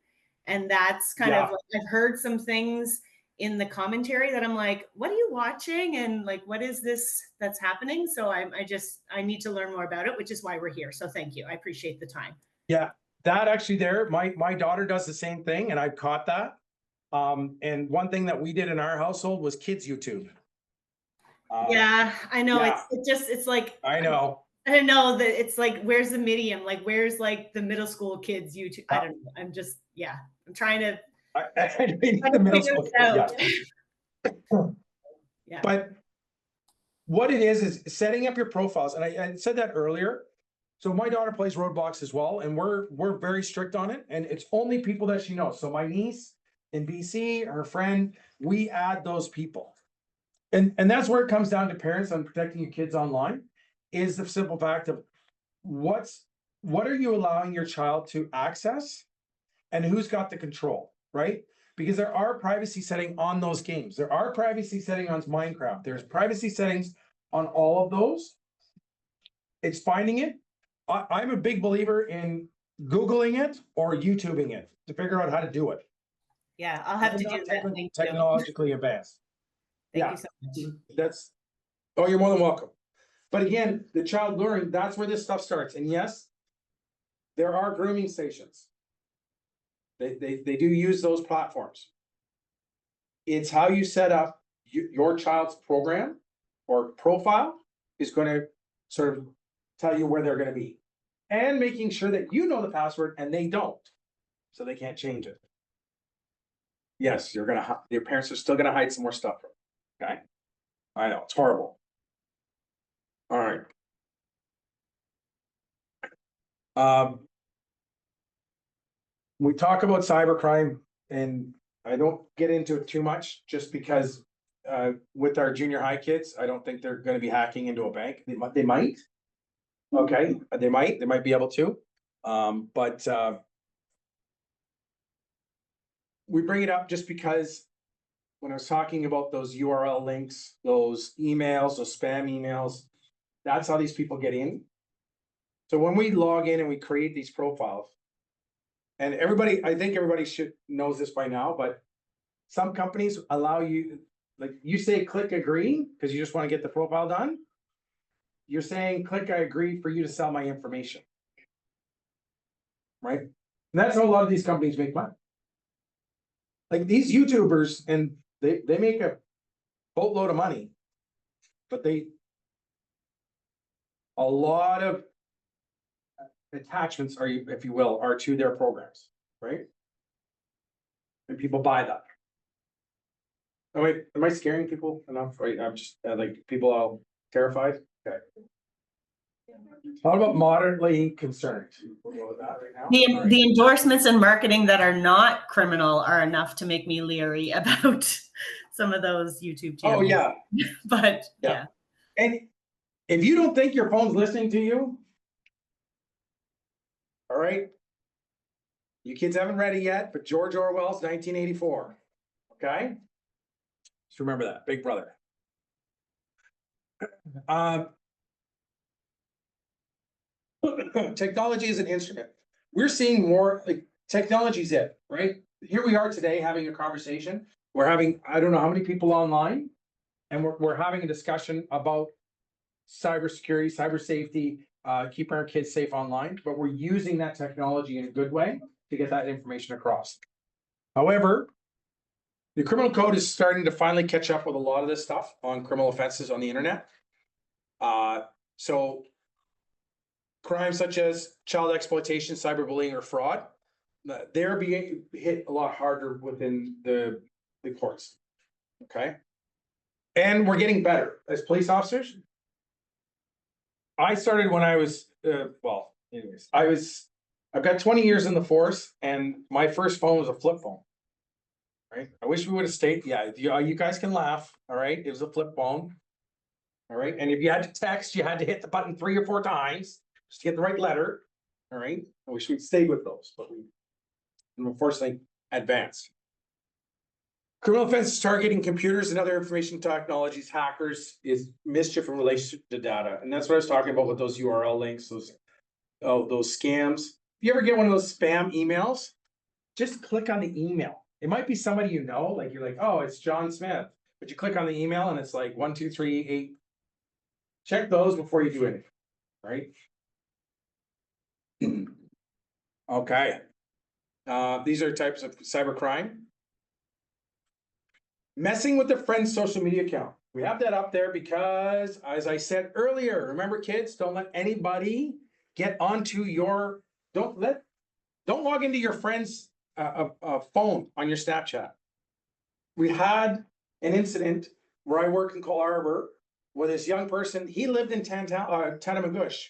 And that's kind
Yeah.
of like, I've heard some things in the commentary that I'm like, what are you watching? And like, what is this that's happening? So I need to learn more about it, which is why we're here. So thank you. I appreciate the time.
Yeah, that actually there, my daughter does the same thing and I've caught that. And one thing that we did in our household was kids YouTube.
Yeah, I know.
yeah.
It's like,
I know.
I don't know that it's like, where's the medium? Like, where's like the middle school kids YouTube? I don't know. I'm just, yeah, I'm trying to.
I need the middle
figure
school
this
kids,
out.
yeah.
Yeah.
But what it is setting up your profiles. And I said that earlier. So my daughter plays Roblox as well, and we're very strict on it. And it's only people that she knows. So my niece in BC, her friend, we add those people. And that's where it comes down to parents on protecting your kids online, is the simple fact of what are you allowing your child to access and who's got the control, right? Because there are privacy settings on those games. There are privacy settings on Minecraft. There's privacy settings on all of those. It's finding it. I'm a big believer in Googling it or YouTubing it to figure out how to do it.
Yeah, I'll have to
I'm
do
not
that. Thank you.
technologically advanced.
Thank you so much.
That's, oh, you're more than welcome. But again, the child learning, that's where this stuff starts. And yes, there are grooming stations. They do use those platforms. It's how you set up your child's program or profile is going to sort of tell you where they're going to be. And making sure that you know the password and they don't. So they can't change it. Yes, your parents are still going to hide some more stuff from you. Okay. I know, it's horrible. All right. We talk about cybercrime, and I don't get into it too much just because with our junior high kids, I don't think they're going to be hacking into a bank. They might. Okay, they might be able to. But we bring it up just because when I was talking about those URL links, those emails, those spam emails, that's how these people get in. So when we log in and we create these profiles, and everybody, I think everybody knows this by now, but some companies allow you, like you say, click agree, because you just want to get the profile done. You're saying, click I agree for you to sell my information. Right? And that's how a lot of these companies make money. Like these YouTubers, and they make a boatload of money, but a lot of attachments are, if you will, are to their programs, right? And people buy that. Oh wait, am I scaring people enough? Right, I'm just like people all terrified. Okay. How about moderately concerned? We'll go with that right now. All right.
The endorsements and marketing that are not criminal are enough to make me leery about some of those YouTube channels.
Oh yeah,
But
yeah. And if you don't think your phone's listening to you, all right, you kids haven't read it yet, but George Orwell's 1984. Okay, just remember that, Big Brother. Technology is an instrument. We're seeing more, like technology's it, right? Here we are today having a conversation. We're having, I don't know how many people online, and we're having a discussion about cybersecurity, cyber safety, keeping our kids safe online, but we're using that technology in a good way to get that information across. However, the criminal code is starting to finally catch up with a lot of this stuff on criminal offenses on the internet. So crimes such as child exploitation, cyberbullying, or fraud, they're being hit a lot harder within the courts. Okay. And we're getting better as police officers. I started when I was, well, anyways, I've got 20 years in the force, and my first phone was a flip phone. Right? I wish we would have stayed, yeah, you guys can laugh, all right? It was a flip phone. All right, and if you had to text, you had to hit the button 3 or 4 times just to get the right letter. All right, I wish we'd stayed with those, but we unfortunately advanced. Criminal offenses targeting computers and other information technologies, hackers, is mischief in relation to data. And that's what I was talking about with those URL links, those scams. If you ever get one of those spam emails, just click on the email. It might be somebody you know, like you're like, oh, it's John Smith. But you click on the email and it's like 1, 2, 3, 8. Check those before you do anything, right? Okay. These are types of cybercrime. Messing with a friend's social media account. We have that up there because, as I said earlier, remember kids, don't let anybody get onto your, don't log into your friend's phone on your Snapchat. We had an incident where I work in Cole Harbor with this young person. He lived in Tanamagush,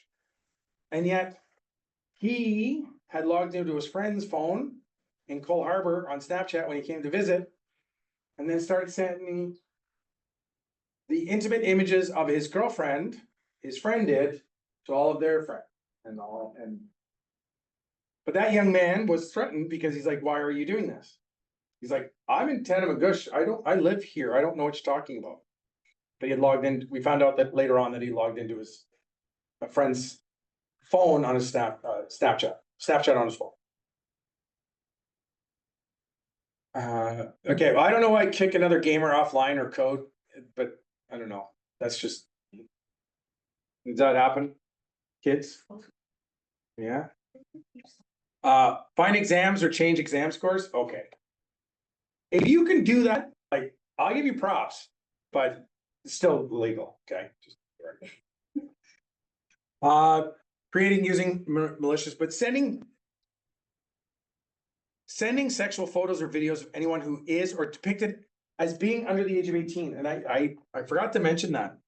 and yet he had logged into his friend's phone in Cole Harbor on Snapchat when he came to visit, and then started sending me the intimate images of his girlfriend, his friend did, to all of their friends and all. But that young man was threatened because he's like, why are you doing this? He's like, I'm in Tanamagush. I live here. I don't know what you're talking about. But he had logged in. We found out that later on that he logged into his friend's phone on his Snapchat on his phone. Okay, well, I don't know why I kick another gamer offline or code, but I don't know. That's just, does that happen? Kids? Yeah. Find exams or change exam scores. Okay. If you can do that, like, I'll give you props, but it's still illegal. Okay. Just, creating using malicious, but sending sexual photos or videos of anyone who is or depicted as being under the age of 18. And I forgot to mention that.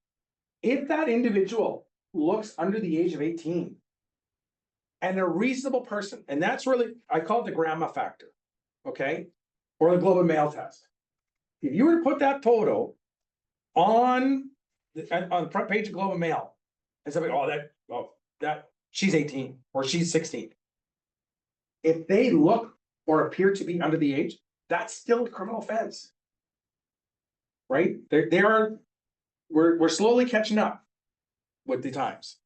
If that individual looks under the age of 18 and a reasonable person, and that's really, I call it the grandma factor, okay? Or the Globe and Mail test. If you were to put that photo on the front page of Globe and Mail, and somebody, that she's 18 or she's 16. If they look or appear to be under the age, that's still a criminal offense. Right? We're slowly catching up with the times.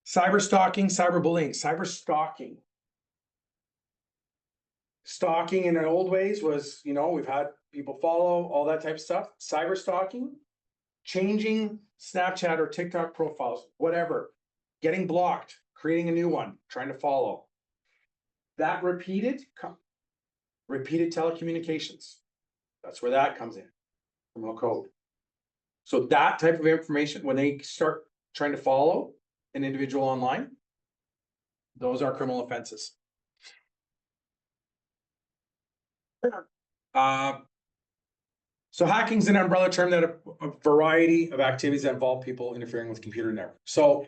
Cyber stalking, cyberbullying, cyber stalking. Stalking in the old ways was, we've had people follow, all that type of stuff. Cyber stalking, changing Snapchat or TikTok profiles, whatever, getting blocked, creating a new one, trying to follow. That repeated telecommunications. That's where that comes in, criminal code. So that type of information, when they start trying to follow an individual online, those are criminal offenses. So hacking is an umbrella term that a variety of activities that involve people interfering with computer network. So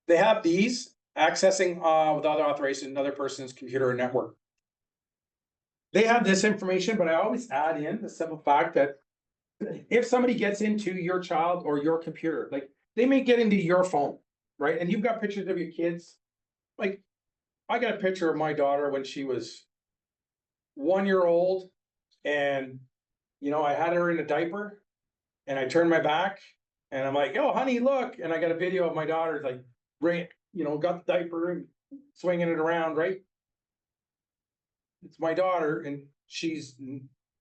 they have these accessing without authorization another person's computer or network. They have this information, but I always add in the simple fact that if somebody gets into your child or your computer, like they may get into your phone, right? And you've got pictures of your kids. Like I got a picture of my daughter when she was 1 year old, and I had her in a diaper, and I turned my back, and I'm like, "Oh, honey, look!" And I got a video of my daughter like, got the diaper and swinging it around, right? It's my daughter, and she's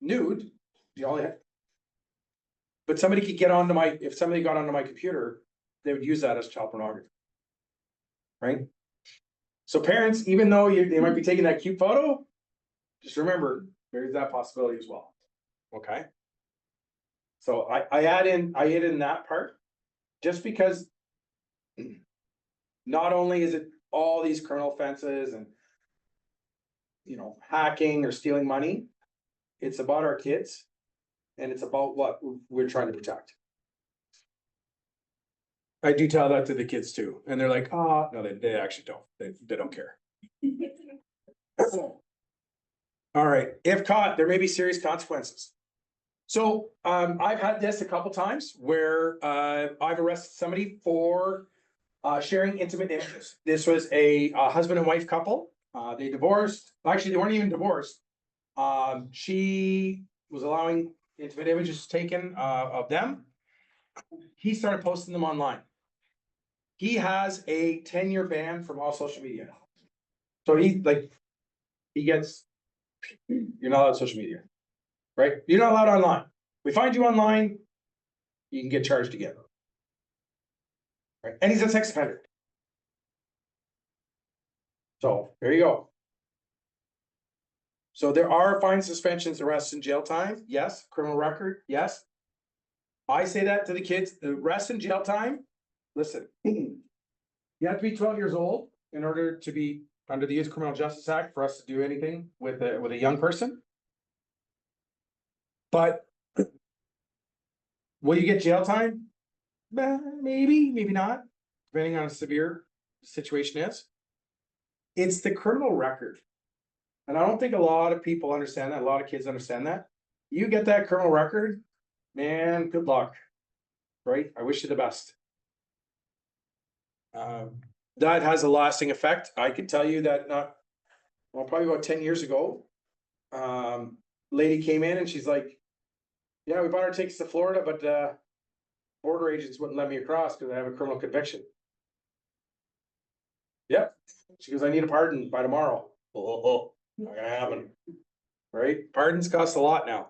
nude. But somebody could get onto if somebody got onto my computer, they would use that as child pornography, right? So parents, even though they might be taking that cute photo, just remember there's that possibility as well. Okay. So I add in that part just because not only is it all these criminal offenses and hacking or stealing money, it's about our kids and it's about what we're trying to protect. I do tell that to the kids too, and they're like, "Oh, no, they actually don't. They don't care." All right, if caught, there may be serious consequences. So, I've had this a couple times where, I've arrested somebody for, sharing intimate images. This was a husband and wife couple. They divorced. Actually, they weren't even divorced. She was allowing intimate images taken, of them. He started posting them online. He has a 10-year ban from all social media. So he gets, you're not allowed on social media, right? You're not allowed online. We find you online, you can get charged again. Right? And he's a sex offender. So there you go. So there are fines, suspensions, arrests, and jail time. Yes. Criminal record. Yes. I say that to the kids, the arrest and jail time. Listen, you have to be 12 years old in order to be under the Youth Criminal Justice Act for us to do anything with a young person. But will you get jail time? Maybe, maybe not, depending on how severe the situation is. It's the criminal record. And I don't think a lot of people understand that. A lot of kids understand that. You get that criminal record, man, good luck. Right? I wish you the best. That has a lasting effect. I can tell you that probably about 10 years ago, lady came in and she's like, yeah, we bought our tickets to Florida, but border agents wouldn't let me across because I have a criminal conviction. Yep. She goes, I need a pardon by tomorrow. Not gonna happen. Right? Pardons cost a lot now.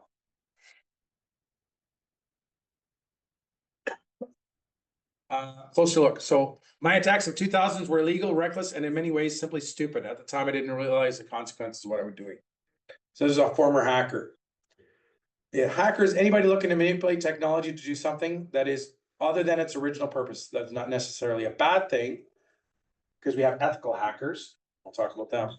Closer look. So my attacks of 2000s were illegal, reckless, and in many ways simply stupid. At the time, I didn't realize the consequences of what I was doing. So this is a former hacker. Yeah, hackers, anybody looking to manipulate technology to do something that is other than its original purpose. That's not necessarily a bad thing, because we have ethical hackers. I'll talk about them.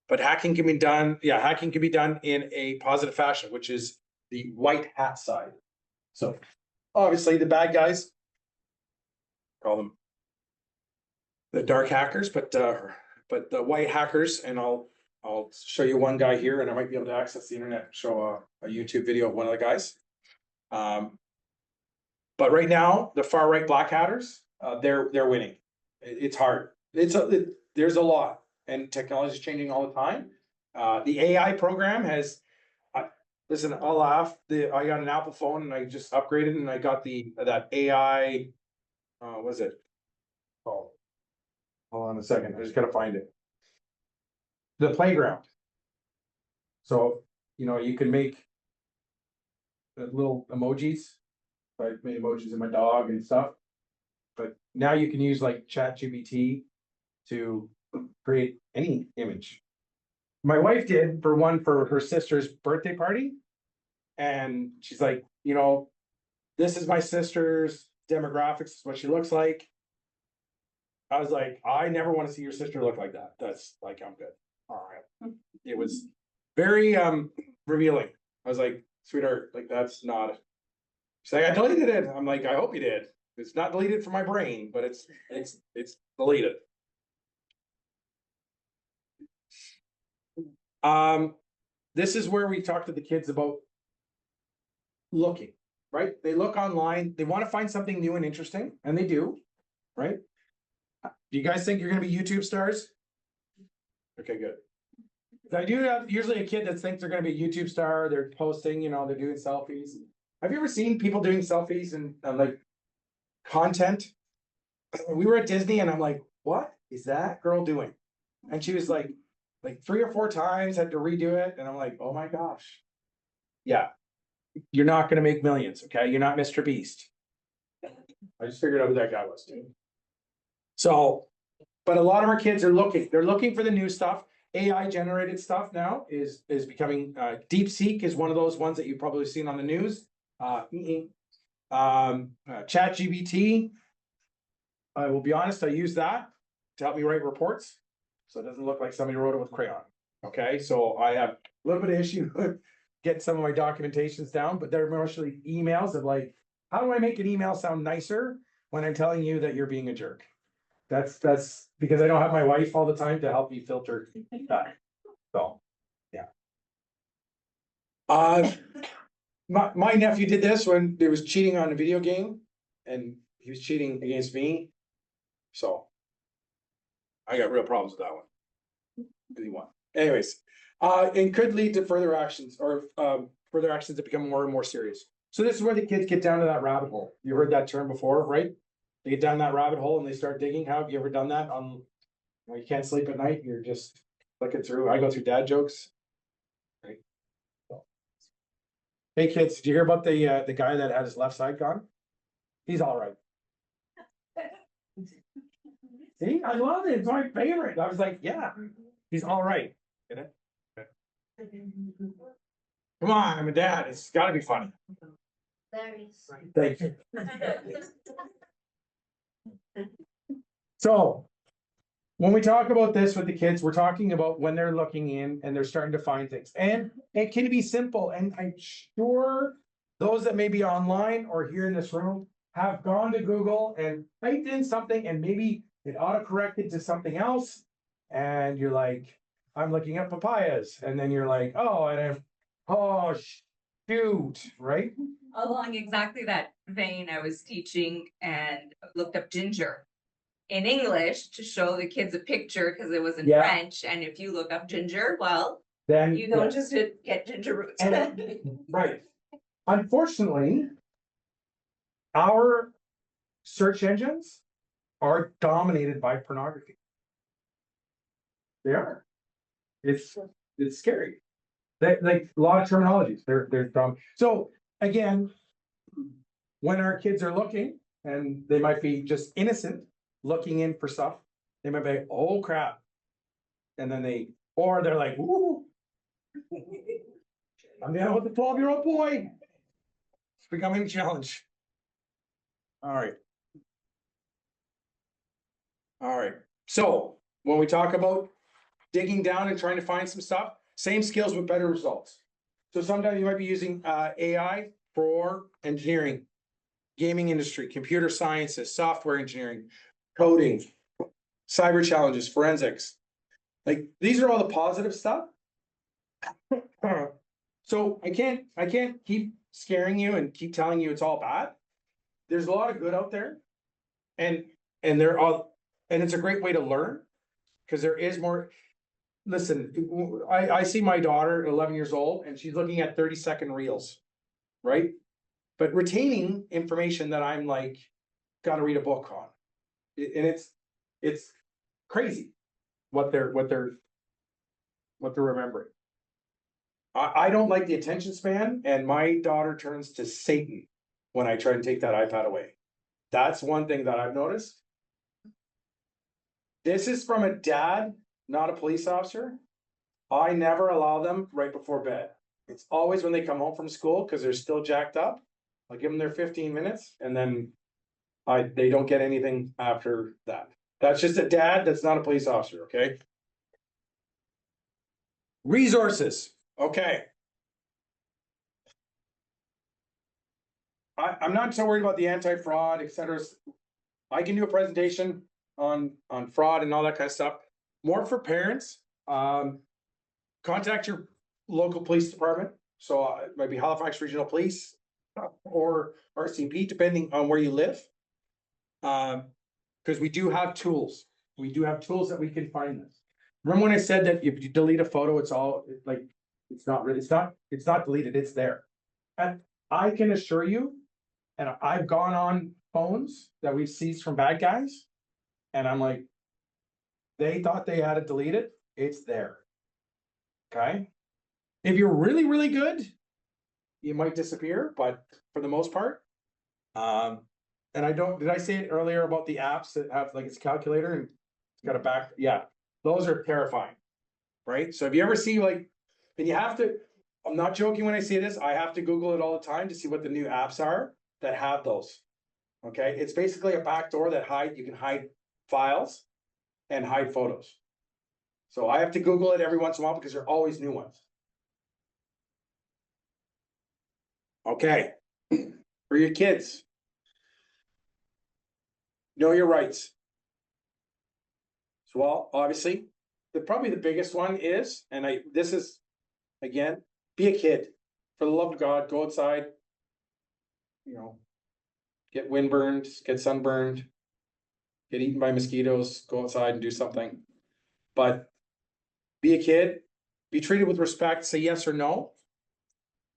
But hacking can be done, hacking can be done in a positive fashion, which is the white hat side. So obviously the bad guys, call them the dark hackers, but the white hackers, and I'll show you one guy here, and I might be able to access the internet, show a YouTube video of one of the guys. But right now, the far right black hatters, they're winning. It's hard. There's a lot, and technology is changing all the time. The AI program has, listen, I'll laugh. I got an Apple phone and I just upgraded and I got that AI. What is it? Oh, hold on a second. I just gotta find it. The playground. So you can make little emojis. I made emojis of my dog and stuff. But now you can use like ChatGPT to create any image. My wife did for her sister's birthday party. And she's like, this is my sister's demographics, this is what she looks like. I was like, I never want to see your sister look like that. That's like, I'm good. All right. It was very revealing. I was like, sweetheart, like that's not. She's like, I deleted it. I'm like, I hope you did. It's not deleted from my brain, but it's deleted. This is where we talk to the kids about looking, right? They look online, they want to find something new and interesting, and they do, right? Do you guys think you're going to be YouTube stars? Okay, good. I do have usually a kid that thinks they're going to be a YouTube star. They're posting, they're doing selfies. Have you ever seen people doing selfies and like content? We were at Disney and I'm like, what is that girl doing? And she was like 3 or 4 times, had to redo it. And I'm like, oh my gosh. Yeah. You're not going to make millions. Okay. You're not Mr. Beast. I just figured out who that guy was too. So, but a lot of our kids are looking, they're looking for the new stuff. AI generated stuff now is becoming, DeepSeek is one of those ones that you've probably seen on the news. ChatGPT. I will be honest, I use that to help me write reports. So it doesn't look like somebody wrote it with crayon. Okay. So I have a little bit of issue with getting some of my documentations down, but they're mostly emails of like, how do I make an email sound nicer when I'm telling you that you're being a jerk? That's because I don't have my wife all the time to help me filter that. So, yeah. Uh, my nephew did this when there was cheating on a video game and he was cheating against me. So I got real problems with that one. Cause he won. Anyways, it could lead to further actions or, further actions that become more and more serious. So this is where the kids get down to that rabbit hole. You heard that term before, right? They get down that rabbit hole and they start digging. How have you ever done that on, you can't sleep at night, you're just looking through, I go through dad jokes. Right. Hey kids, did you hear about the guy that had his left side gone? He's all right. See, I love it. It's my favorite. I was like, yeah, he's all right. Get it? Okay. Come on, I'm a dad. It's gotta be funny. Thank you. So, when we talk about this with the kids, we're talking about when they're looking in and they're starting to find things. And it can be simple. And I'm sure those that may be online or here in this room have gone to Google and typed in something and maybe it autocorrected to something else. And you're like, I'm looking at papayas. And then you're like, oh, shoot, right?
Along exactly that vein, I was teaching and looked up ginger in English to show the kids a picture because it was in
Yeah.
French. And if you look up ginger, well,
Then
you don't
yeah.
just get ginger roots.
Right. Unfortunately, our search engines are dominated by pornography. They are. It's scary. They like a lot of terminologies. They're dumb. So again, when our kids are looking and they might be just innocent looking in for stuff, they might be, oh crap. And then they're like, ooh. I'm down with the 12-year-old boy. It's becoming a challenge. All right. All right. So when we talk about digging down and trying to find some stuff, same skills with better results. So sometimes you might be using AI for engineering, gaming industry, computer sciences, software engineering, coding, cyber challenges, forensics. Like these are all the positive stuff. So I can't keep scaring you and keep telling you it's all bad. There's a lot of good out there. And they're all, and it's a great way to learn because there is more. Listen, I see my daughter, 11 years old, and she's looking at 30-second reels, right? But retaining information that I'm like, got to read a book on, and it's crazy what they're remembering. I don't like the attention span, and my daughter turns to Satan when I try and take that iPad away. That's one thing that I've noticed. This is from a dad, not a police officer. I never allow them right before bed. It's always when they come home from school because they're still jacked up. I'll give them their 15 minutes and then they don't get anything after that. That's just a dad that's not a police officer, okay? Resources, okay. I'm not so worried about the anti-fraud, et cetera. I can do a presentation on fraud and all that kind of stuff. More for parents. Contact your local police department. So it might be Halifax Regional Police or RCMP, depending on where you live. Because we do have tools. We do have tools that we can find this. Remember when I said that if you delete a photo, it's all like, it's not deleted, it's there. And I can assure you, and I've gone on phones that we've seized from bad guys, and I'm like, they thought they had it deleted, it's there. Okay. If you're really, really good, you might disappear, but for the most part, and did I say it earlier about the apps that have like it's a calculator and it's got a back? Yeah, those are terrifying, right? So if you ever see like, and you have to, I'm not joking when I say this, I have to Google it all the time to see what the new apps are that have those. Okay, it's basically a backdoor that you can hide files and hide photos. So I have to Google it every once in a while because there are always new ones. Okay, for your kids, know your rights. So, well, obviously, probably the biggest one is, and this is, again, be a kid. for the love of God, go outside. You know, get windburned, get sunburned, get eaten by mosquitoes, go outside and do something. But be a kid, be treated with respect, say yes or no.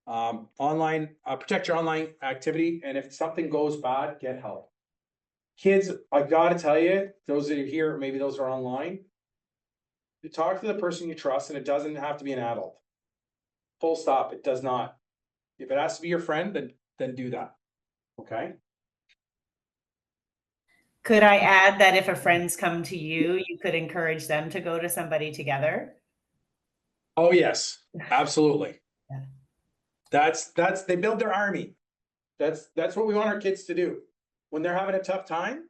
Online, protect your online activity, and if something goes bad, get help. Kids, I gotta tell you, those that are here, maybe those are online. You talk to the person you trust, and it doesn't have to be an adult. Full stop, it does not. If it has to be your friend, then do that. Okay?
Could I add that if a friend's come to you, you could encourage them to go to somebody together?
Oh, yes, absolutely.
Yeah.
That's, they build their army. That's what we want our kids to do. When they're having a tough time,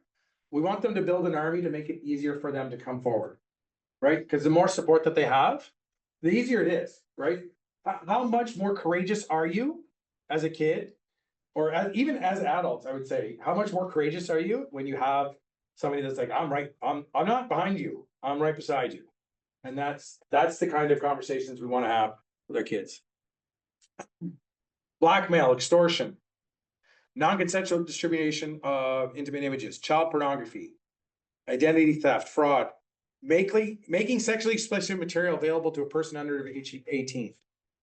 we want them to build an army to make it easier for them to come forward. Right? Because the more support that they have, the easier it is, right? How much more courageous are you as a kid, or even as adults, I would say, how much more courageous are you when you have somebody that's like, I'm not behind you, I'm right beside you. And that's the kind of conversations we want to have with our kids. Blackmail, extortion, non-consensual distribution of intimate images, child pornography, identity theft, fraud, making sexually explicit material available to a person under the age of 18.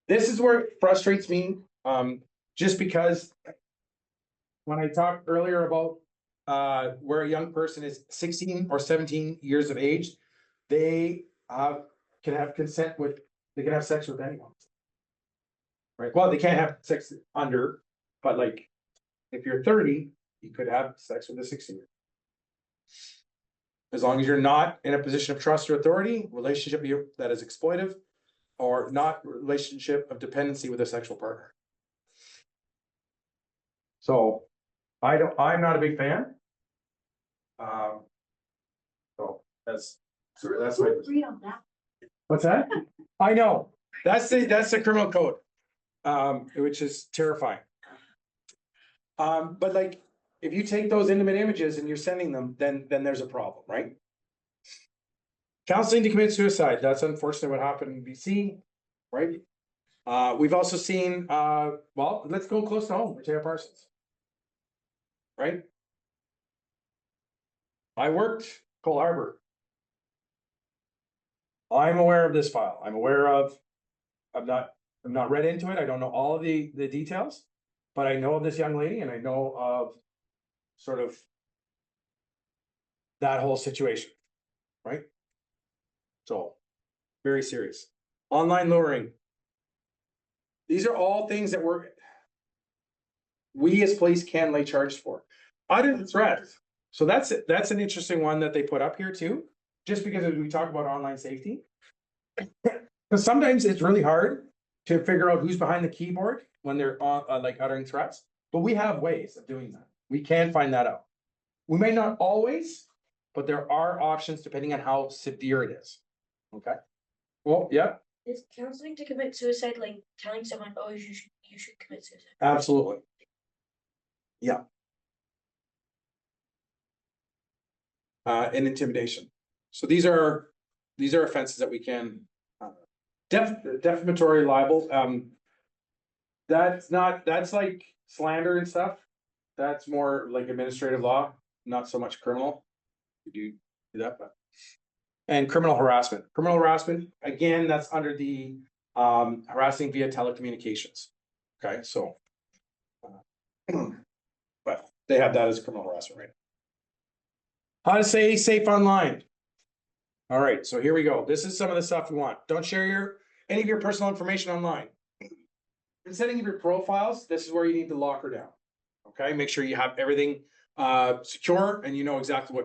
This is where it frustrates me, just because when I talked earlier about where a young person is 16 or 17 years of age, they can have consent with, they can have sex with anyone. Right? Well, they can't have sex under, but like if you're 30, you could have sex with a 16-year-old. As long as you're not in a position of trust or authority, relationship that is exploitive, or not relationship of dependency with a sexual partner. So I'm not a big fan. So that's my.
Read on that.
What's that? I know, that's the criminal code, which is terrifying. But like, if you take those intimate images and you're sending them, then there's a problem, right? Counseling to commit suicide, that's unfortunately what happened in BC, right? We've also seen, well, let's go close to home, Taylor Parsons. Right? I worked Cole Harbour. I'm aware of this file. I'm aware of, I'm not read into it. I don't know all of the details, but I know of this young lady and I know of sort of that whole situation, right? So, very serious. Online luring. These are all things that we as police can lay charges for. Utter threats. So that's an interesting one that they put up here too, just because as we talk about online safety. Because sometimes it's really hard to figure out who's behind the keyboard when they're like uttering threats, but we have ways of doing that. We can find that out. We may not always, but there are options depending on how severe it is. Okay. Well, yeah.
Is counseling to commit suicide like telling someone, oh, you should commit suicide?
Absolutely. Yeah. And intimidation. So these are offenses that we can defamatory libel. That's like slander and stuff. That's more like administrative law, not so much criminal. You do that, but and criminal harassment. Criminal harassment, again, that's under the harassing via telecommunications. Okay, so but they have that as criminal harassment, right? How to stay safe online. All right, so here we go. This is some of the stuff we want. Don't share any of your personal information online. In setting up your profiles, this is where you need to lock her down. Okay, make sure you have everything secure and you know exactly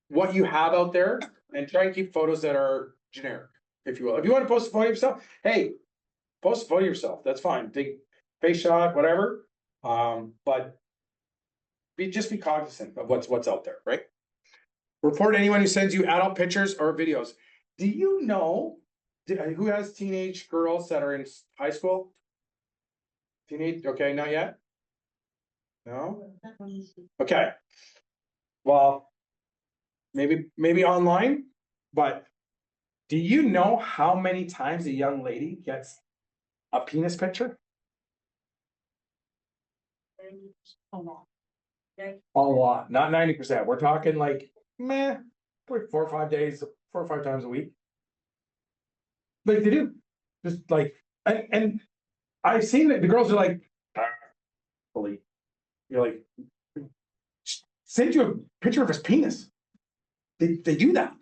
what you have out there, and try and keep photos that are generic, if you will. If you want to post a photo of yourself, hey, post a photo of yourself. That's fine. Take face shot, whatever. But just be cognizant of what's out there, right? Report anyone who sends you adult pictures or videos. Do you know who has teenage girls that are in high school? Teenage, okay, not yet? No? Okay. Well, maybe online, but do you know how many times a young lady gets a penis picture?
A lot.
A lot, not 90%. We're talking like, meh, like 4 or 5 days, 4 or 5 times a week. Like they do, just like, and I've seen it, the girls are like, bully. You're like, send you a picture of his penis. They do that.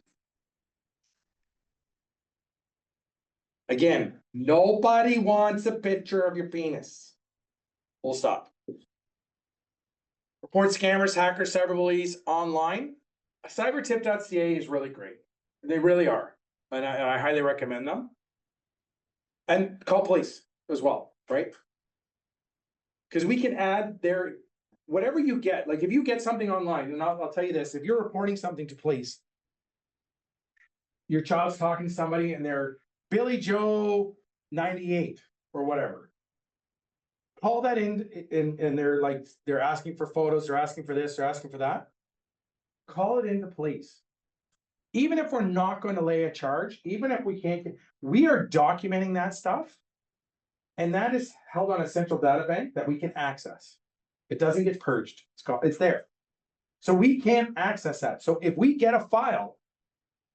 Again, nobody wants a picture of your penis. Full stop. Report scammers, hackers, cyberbullies online. Cybertip.ca is really great. They really are. And I highly recommend them. And call police as well, right? Because we can add their, whatever you get, like if you get something online, and I'll tell you this, if you're reporting something to police, your child's talking to somebody and they're Billy Joe 98 or whatever. Call that in and they're like, they're asking for photos, they're asking for this, they're asking for that. Call it into police. Even if we're not going to lay a charge, even if we can't, we are documenting that stuff. And that is held on a central data bank that we can access. It doesn't get purged. It's there. So we can't access that. So if we get a file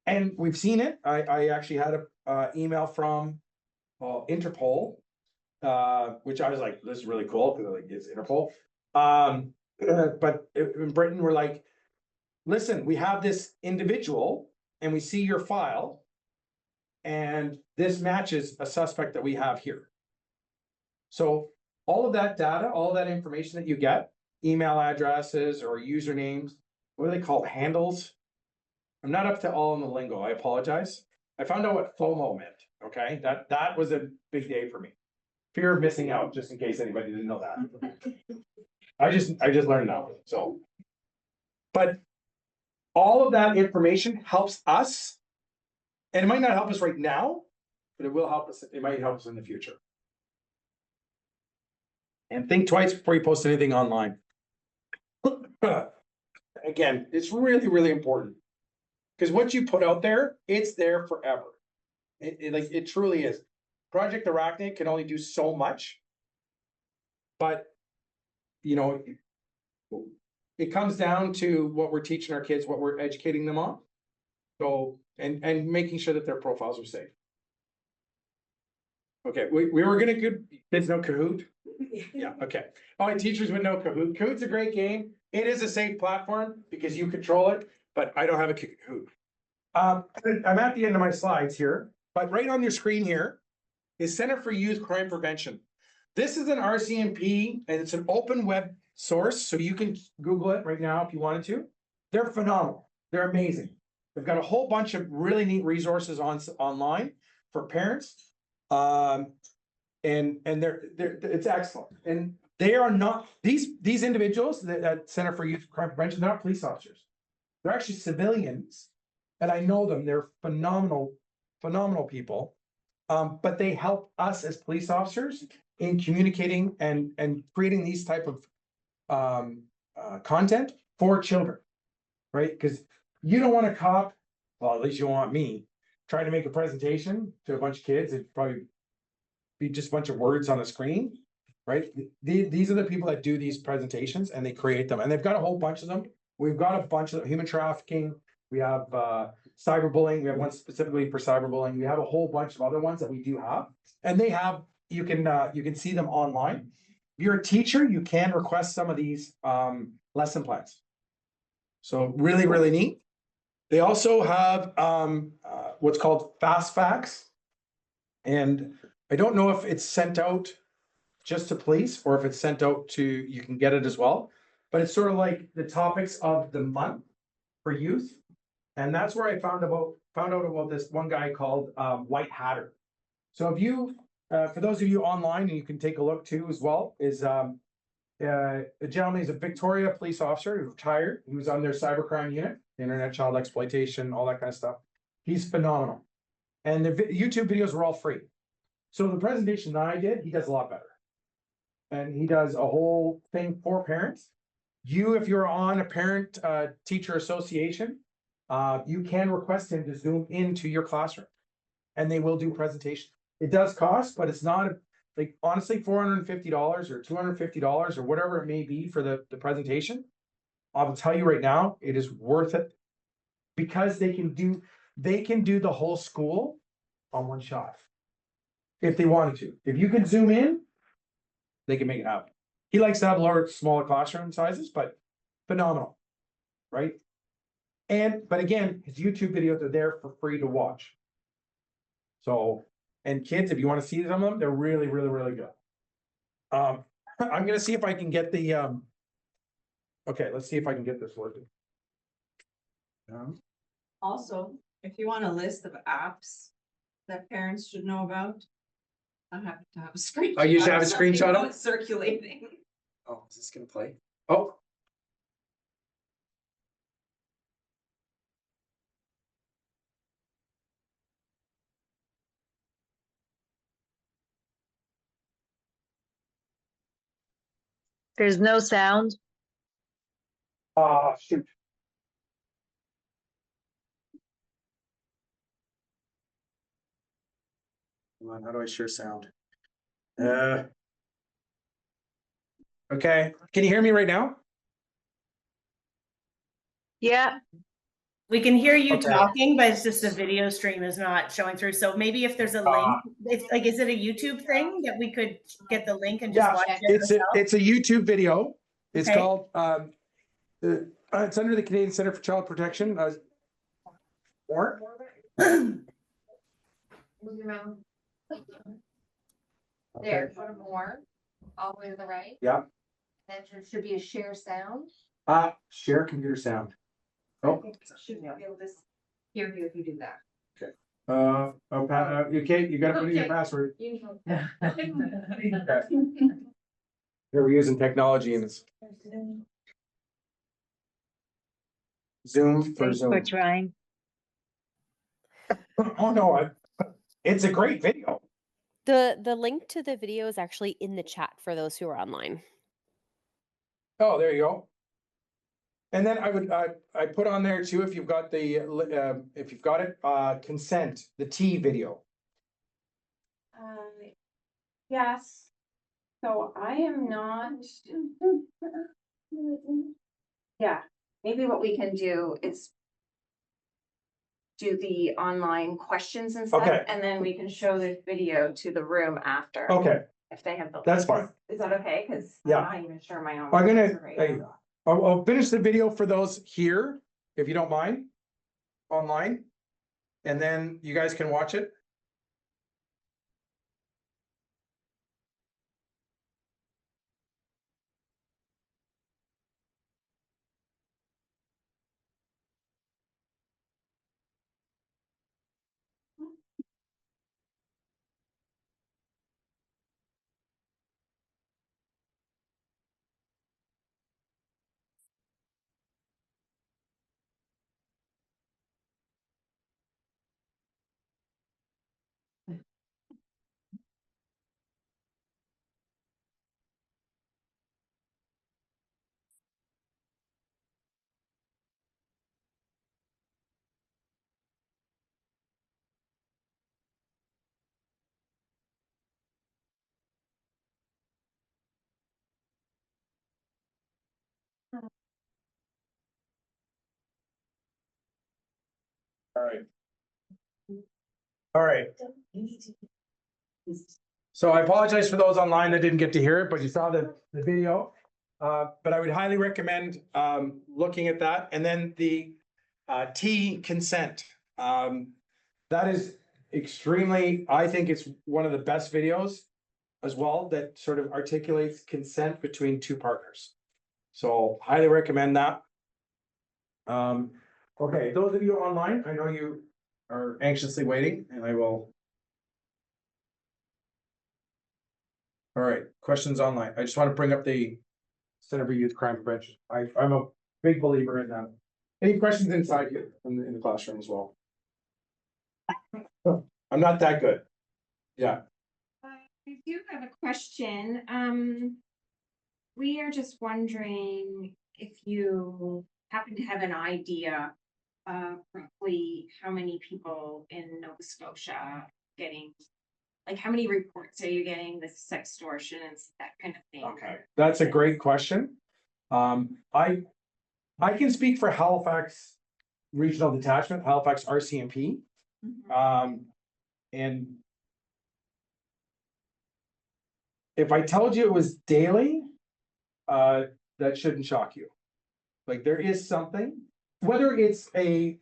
and we've seen it, I actually had a email from Interpol, which I was like, this is really cool because like it's Interpol. But in Britain, we're like, listen, we have this individual and we see your file and this matches a suspect that we have here. So all of that data, all of that information that you get, email addresses or usernames, what are they called? Handles. I'm not up to all in the lingo. I apologize. I found out what FOMO meant. Okay. That was a big day for me. Fear of missing out, just in case anybody didn't know that. I just learned that one. So, but all of that information helps us, and it might not help us right now, but it will help us. It might help us in the future. And think twice before you post anything online. Again, it's really, really important because what you put out there, it's there forever. It truly is. Project Arachnid can only do so much, but you know, it comes down to what we're teaching our kids, what we're educating them on. So, and making sure that their profiles are safe. Okay, we were gonna give kids know Kahoot. Yeah, okay. All my teachers would know Kahoot. Kahoot's a great game. It is a safe platform because you control it, but I don't have a Kahoot. I'm at the end of my slides here, but right on your screen here is Center for Youth Crime Prevention. This is an RCMP and it's an open web source, so you can Google it right now if you wanted to. They're phenomenal. They're amazing. They've got a whole bunch of really neat resources online for parents. And it's excellent. And they are not these individuals that Center for Youth Crime Prevention, they're not police officers. They're actually civilians, and I know them. They're phenomenal people. But they help us as police officers in communicating and creating these type of content for children, right? Because you don't want a cop, well, at least you don't want me, trying to make a presentation to a bunch of kids. It'd probably be just a bunch of words on a screen, right? These are the people that do these presentations and they create them. And they've got a whole bunch of them. We've got a bunch of them, human trafficking. We have cyberbullying. We have one specifically for cyberbullying. We have a whole bunch of other ones that we do have. And they have, you can see them online. If you're a teacher, you can request some of these lesson plans. So really, really neat. They also have what's called fast facts. And I don't know if it's sent out just to police or if it's sent out to, you can get it as well. But it's sort of like the topics of the month for youth. And that's where I found out about this one guy called White Hatter. So if you, for those of you online, and you can take a look too as well, is the gentleman is a Victoria police officer who retired. He was on their cybercrime unit, internet child exploitation, all that kind of stuff. He's phenomenal. And the YouTube videos were all free. So the presentation that I did, he does a lot better. And he does a whole thing for parents. If you're on a parent teacher association, you can request him to Zoom into your classroom and they will do presentation. It does cost, but it's not like honestly, $450 or $250 or whatever it may be for the presentation. I'll tell you right now, it is worth it. Because they can do the whole school on one shot. If they wanted to. If you could zoom in, they can make it happen. He likes to have smaller classroom sizes, but phenomenal. Right? But again, his YouTube videos are there for free to watch. So, and kids, if you want to see some of them, they're really, really, really good. I'm gonna see if I can get the okay, let's see if I can get this working.
Also, if you want a list of apps that parents should know about, I'm happy to have a screenshot.
Oh, you should have a
something
screenshot of it?
that's circulating.
Oh, is this gonna play? Oh.
There's no sound.
Ah, shoot. Come on, how do I share sound? Okay, can you hear me right now?
Yeah,
We can hear you
Okay.
talking, but it's just the video stream is not showing through. So maybe if there's a link, it's like, is it a YouTube thing that we could get the link and just
Yeah,
watch it?
it's a YouTube video. It's
Okay.
called it's under the Canadian Center for Child Protection. Warren?
Move your mouth. There, go to more, all the way to the right.
Yeah.
Then there should be a share sound.
Share computer sound.
I
Oh.
think it should be able to hear you if you do that.
You can't, you gotta put in your
Okay.
password.
You can
Here we're using technology and it's Zoom for
thanks
Zoom.
for trying.
Oh, no, it's a great video.
The link to the video is actually in the chat for those who are online.
Oh, there you go. And then I put on there too, if you've got it, consent, the T video.
Yes. So I am not. Yeah, maybe what we can do is do the online questions and stuff,
Okay.
and then we can show the video to the room after.
Okay,
If they have the.
That's fine.
Is that okay? Cause
Yeah.
I'm not even sure my own.
I'm gonna,
answer right now.
I'll finish the video for those here, if you don't mind, online. And then you guys can watch it. All right. All right. So I apologize for those online that didn't get to hear it, but you saw the video. But I would highly recommend looking at that. And then the T consent. That is extremely, I think it's one of the best videos as well that sort of articulates consent between two partners. So highly recommend that. Okay, those of you online, I know you are anxiously waiting and I will. All right, questions online. I just want to bring up the Center for Youth Crime Prevention. I'm a big believer in that. Any questions inside here in the classroom as well? I'm not that good. Yeah.
I do have a question. We are just wondering if you happen to have an idea of roughly how many people in Nova Scotia getting
Like, how many reports are you getting, the sextortion and that kind of thing?
Okay, that's a great question. I can speak for Halifax Regional Detachment, Halifax RCMP. And if I told you it was daily, that shouldn't shock you. Like, there is something, whether it's a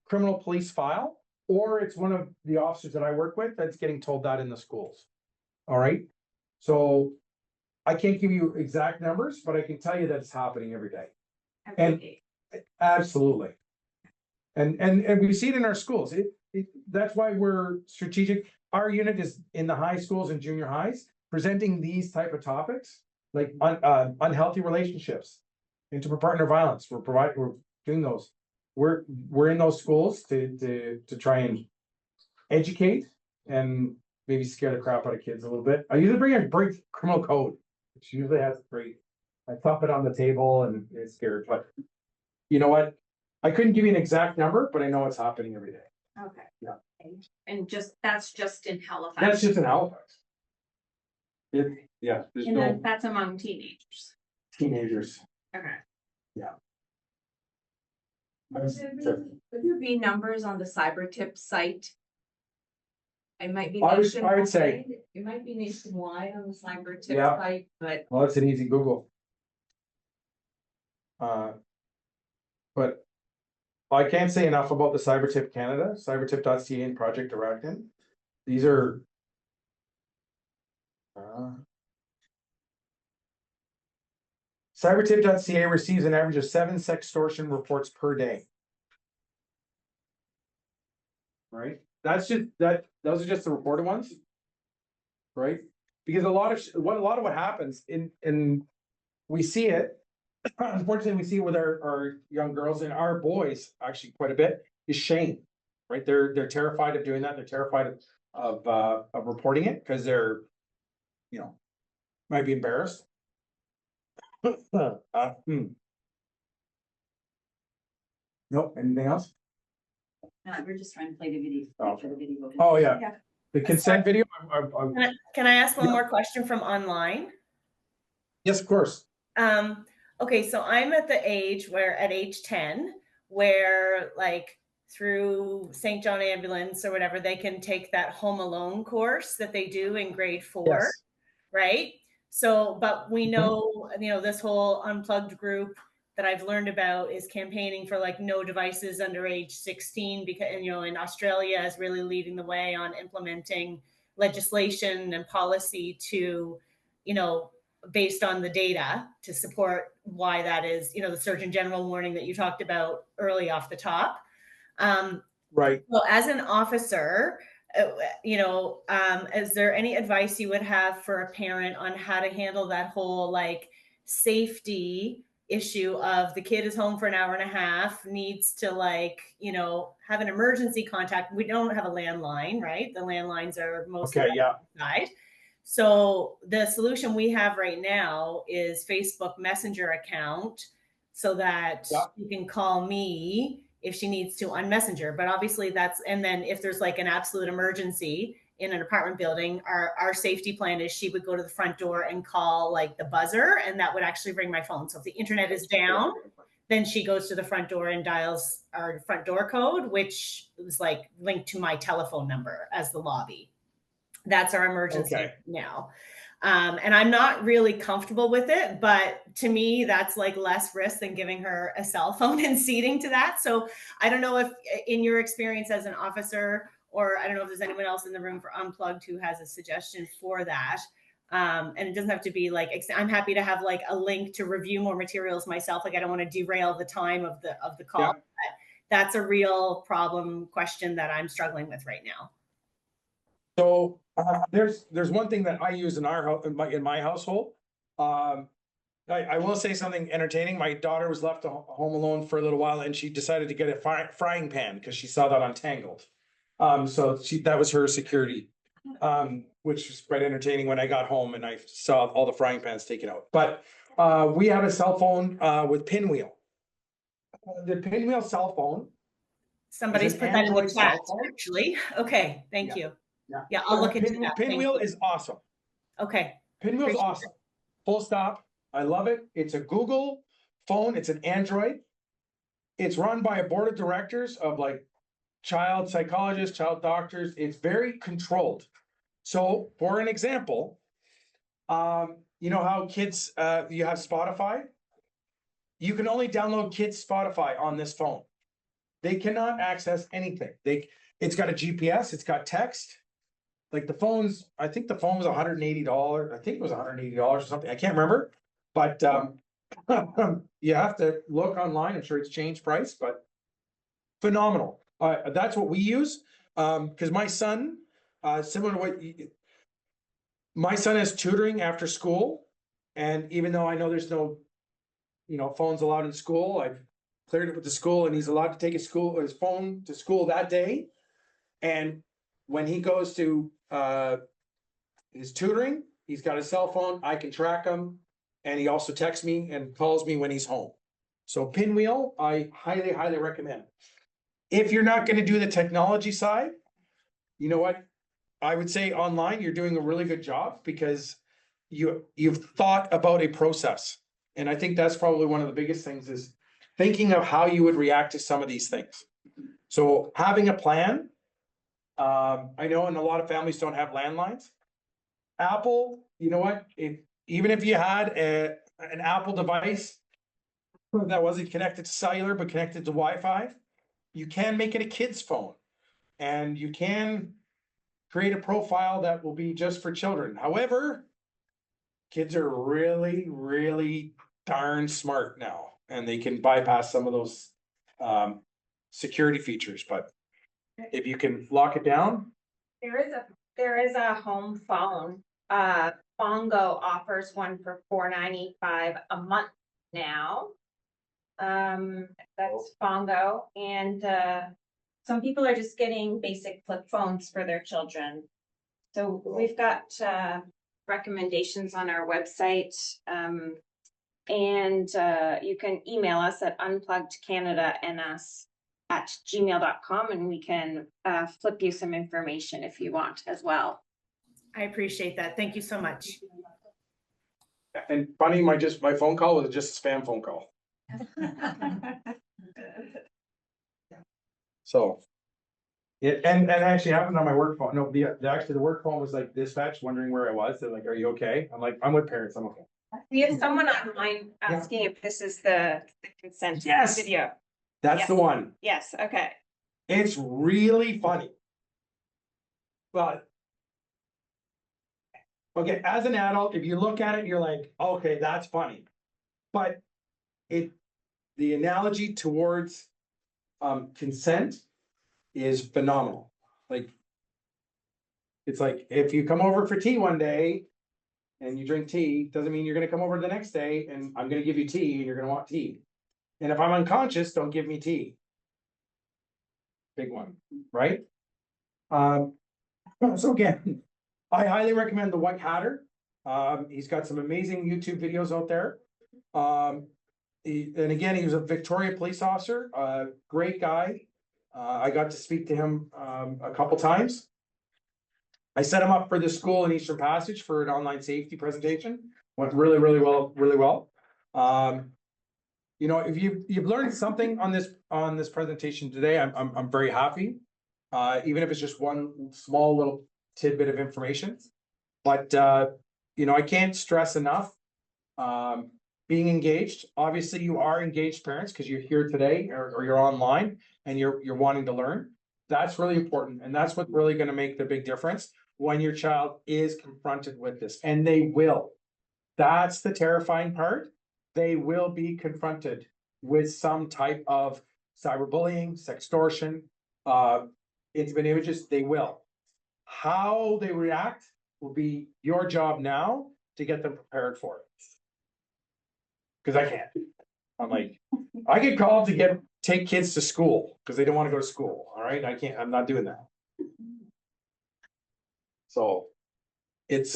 criminal police file or it's one of the officers that I work with that's getting told that in the schools. All right, so I can't give you exact numbers, but I can tell you that it's happening every day. And absolutely. And we see it in our schools. That's why we're strategic. Our unit is in the high schools and junior highs, presenting these type of topics, like unhealthy relationships, intimate-partner violence. We're doing those. We're in those schools to try and educate and maybe scare the crap out of kids a little bit. I usually bring a break criminal code, which usually has great. I thump it on the table and it's scared, but you know what? I couldn't give you an exact number, but I know it's happening every day.
Okay.
Yeah.
And that's just in Halifax.
That's just in Halifax. Yeah, there's
And
no
that's among teenagers.
teenagers.
Okay.
Would there be numbers on the cybertip site? It might be
I would say-
nationwide. It might be nationwide on the cybertip
Yeah.
site, but
Well, that's an easy Google. But I can't say enough about the CyberTip Canada, cybertip.ca and Project Arachnid. These are cybertip.ca receives an average of 7 sextortion reports per day. Right? That's just those are just the reported ones. Right? Because a lot of what happens in we see it. Unfortunately, we see it with our young girls and our boys actually quite a bit is shame, right? They're terrified of doing that. They're terrified of reporting it because they're, might be embarrassed. Nope. Anything else?
We're just trying to play the video.
Oh. Oh, yeah. The consent video.
Can I ask one
Yeah.
more question from online?
Yes, of course.
Okay, so I'm at the age at age 10, where like through St. John Ambulance or whatever, they can take that Home Alone course that they do in grade 4,
Yes.
right? So, but we know, this whole Unplugged group that I've learned about is campaigning for like no devices under age 16 because, in Australia is really leading the way on implementing legislation and policy to, based on the data to support why that is, the Surgeon General warning that you talked about early off the top.
Right.
So as an officer, is there any advice you would have for a parent on how to handle that whole like safety issue of the kid is home for an hour and a half, needs to have an emergency contact? We don't have a landline, right? The landlines are mostly outside. So the solution we have right now is Facebook Messenger account so that you can call me if she needs to on Messenger. But obviously and then if there's like an absolute emergency in an apartment building, our safety plan is she would go to the front door and call like the buzzer, and that would actually ring my phone. So if the internet is down, then she goes to the front door and dials our front door code, which is like linked to my telephone number as the lobby. That's our emergency now. And I'm not really comfortable with it, but to me, that's like less risk than giving her a cell phone and ceding to that. So I don't know if in your experience as an officer, or I don't know if there's anyone else in the room for Unplugged who has a suggestion for that. And it doesn't have to be like, I'm happy to have like a link to review more materials myself. Like I don't want to derail the time of the call.
Yeah.
But that's a real problem question that I'm struggling with right now.
So there's one thing that I use in our house, in my household. I will say something entertaining. My daughter was left home alone for a little while, and she decided to get a frying pan because she saw that on Tangled. So that was her security, which was quite entertaining when I got home and I saw all the frying pans taken out. But we have a cell phone with pinwheel. The pinwheel cell phone.
Somebody's put that in the chat, actually. Okay, thank you. Yeah, I'll look into that. Thank
Pinwheel
you.
is awesome.
Okay,
Pinwheel's
Appreciate
awesome. Full stop. I love it. It's a Google phone. It's an Android. It's run by a board of directors of like child psychologists, child doctors. It's very controlled. So for an example, you know how kids, you have Spotify? You can only download kids Spotify on this phone. They cannot access anything. It's got a GPS, it's got text. Like the phones, I think the phone was $180. I think it was $180 or something. I can't remember. But you have to look online. I'm sure it's changed price, but phenomenal. That's what we use. Because my son, similar to what my son has tutoring after school. And even though I know there's no, phones allowed in school, I've cleared it with the school and he's allowed to take his phone to school that day. And when he goes to his tutoring, he's got a cell phone. I can track him. And he also texts me and calls me when he's home. So Pinwheel, I highly, highly recommend. If you're not going to do the technology side, you know what? I would say online, you're doing a really good job because you've thought about a process. And I think that's probably one of the biggest things is thinking of how you would react to some of these things. So having a plan. I know, and a lot of families don't have landlines. Apple, you know what? Even if you had an Apple device that wasn't connected to cellular but connected to Wi-Fi, you can make it a kid's phone, and you can create a profile that will be just for children. However, kids are really, really darn smart now, and they can bypass some of those security features. But if you can lock it down.
There is a home phone. Bongo offers one for $4.95 a month now. That's Bongo, and some people are just getting basic flip phones for their children. So we've got recommendations on our website, and you can email us at unpluggedcanadaNS@gmail.com, and we can flip you some information if you want as well.
I appreciate that. Thank you so much.
And funny, my phone call was just a spam phone call. So. And actually happened on my work phone. No, the work phone was like dispatch wondering where I was. They're like, "Are you okay?" I'm like, "I'm with parents. I'm okay."
We have someone online asking if this is the consent video.
That's the one.
Yes, okay.
It's really funny. But okay, as an adult, if you look at it, you're like, okay, that's funny. But the analogy towards consent is phenomenal. Like, it's like if you come over for tea one day and you drink tea, doesn't mean you're gonna come over the next day and I'm gonna give you tea and you're gonna want tea. And if I'm unconscious, don't give me tea. Big one, right? So again, I highly recommend the White Hatter. He's got some amazing YouTube videos out there. And again, he was a Victoria police officer, great guy. I got to speak to him a couple times. I set him up for this school in Eastern Passage for an online safety presentation. Went really, really well, really well. If you've learned something on this presentation today, I'm very happy. Even if it's just one small little tidbit of information. But I can't stress enough being engaged. Obviously, you are engaged parents because you're here today or you're online and you're wanting to learn. That's really important, and that's what's really going to make the big difference when your child is confronted with this, and they will. That's the terrifying part. They will be confronted with some type of cyberbullying, sextortion, intimate images. They will. How they react will be your job now to get them prepared for it. Because I can't. I'm like, I get called to take kids to school because they don't want to go to school. All right. I'm not doing that. So it's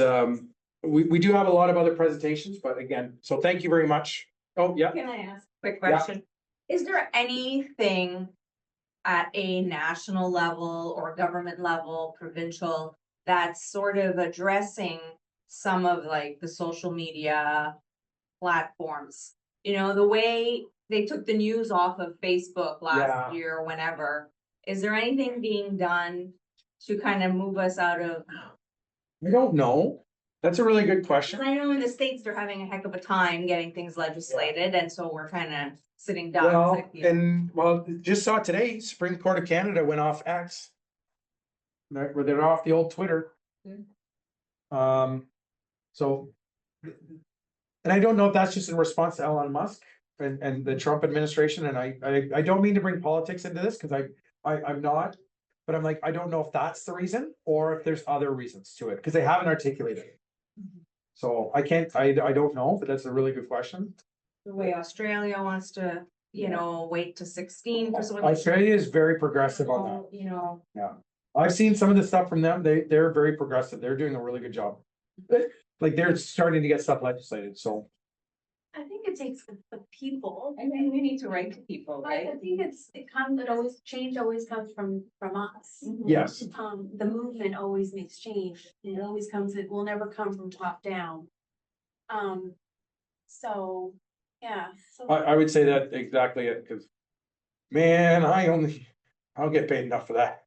we do have a lot of other presentations, but again, so thank you very much. Oh, yeah.
Can I ask a quick question? Is there anything at a national level or government level, provincial, that's sort of addressing some of like the social media platforms. You know, the way they took the news off of Facebook
Yeah.
last year or whenever. Is there anything being done to kind of move us out of?
I don't know. That's a really good question.
Because I know in the States, they're having a heck of a time getting things legislated, and so we're kind of sitting down.
Well, just saw today, Supreme Court of Canada went off X. They're off the old Twitter. So. And I don't know if that's just in response to Elon Musk and the Trump administration, and I don't mean to bring politics into this, because I'm not. But I'm like, I don't know if that's the reason, or if there's other reasons to it, because they haven't articulated it. So I don't know, but that's a really good question.
The way Australia wants to, you know, wait to 16 for someone.
Australia is very progressive on that.
You know.
Yeah, I've seen some of the stuff from them. They're very progressive. They're doing a really good job. Like they're starting to get stuff legislated, so.
I think it takes the people.
I mean, we need to write to people, right?
I think change always comes from us.
Yes.
The movement always makes change. It always comes, it will never come from top down. So, yeah.
I would say that exactly it, because, man, I don't get paid enough for that.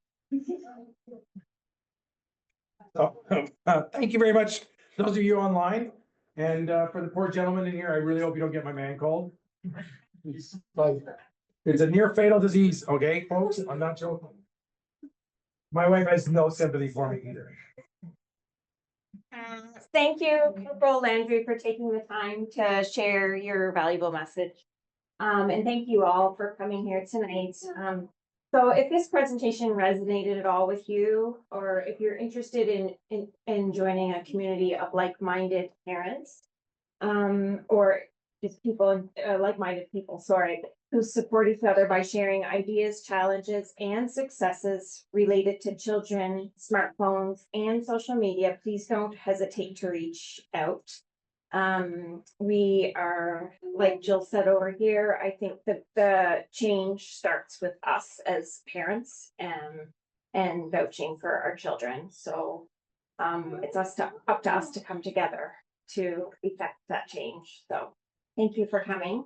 So, thank you very much, those of you online, and for the poor gentleman in here, I really hope you don't get my man cold. It's a near fatal disease, okay, folks, I'm not joking. My wife has no sympathy for me either.
Thank you, Corporal Landry, for taking the time to share your valuable message. And thank you all for coming here tonight. So if this presentation resonated at all with you, or if you're interested in joining a community of like-minded parents, or just people, like-minded people, sorry, who support each other by sharing ideas, challenges, and successes related to children, smartphones, and social media, please don't hesitate to reach out. We are, like Jill said over here, I think that the change starts with us as parents and vouching for our children. So it's up to us to come together to effect that change. So thank you for coming.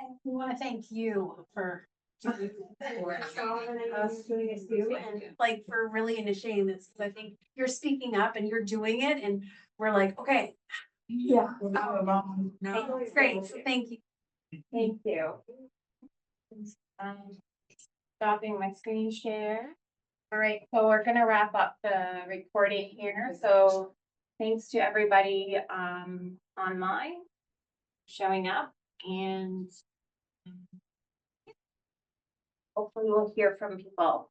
And we want to thank you for doing this too, and like for really initiating this, because I think you're speaking up and you're doing it, and we're like, okay.
Yeah.
It's great. So thank you.
Thank you. Stopping my screen share. All right, so we're gonna wrap up the recording here. So thanks to everybody online showing up, and hopefully we'll hear from people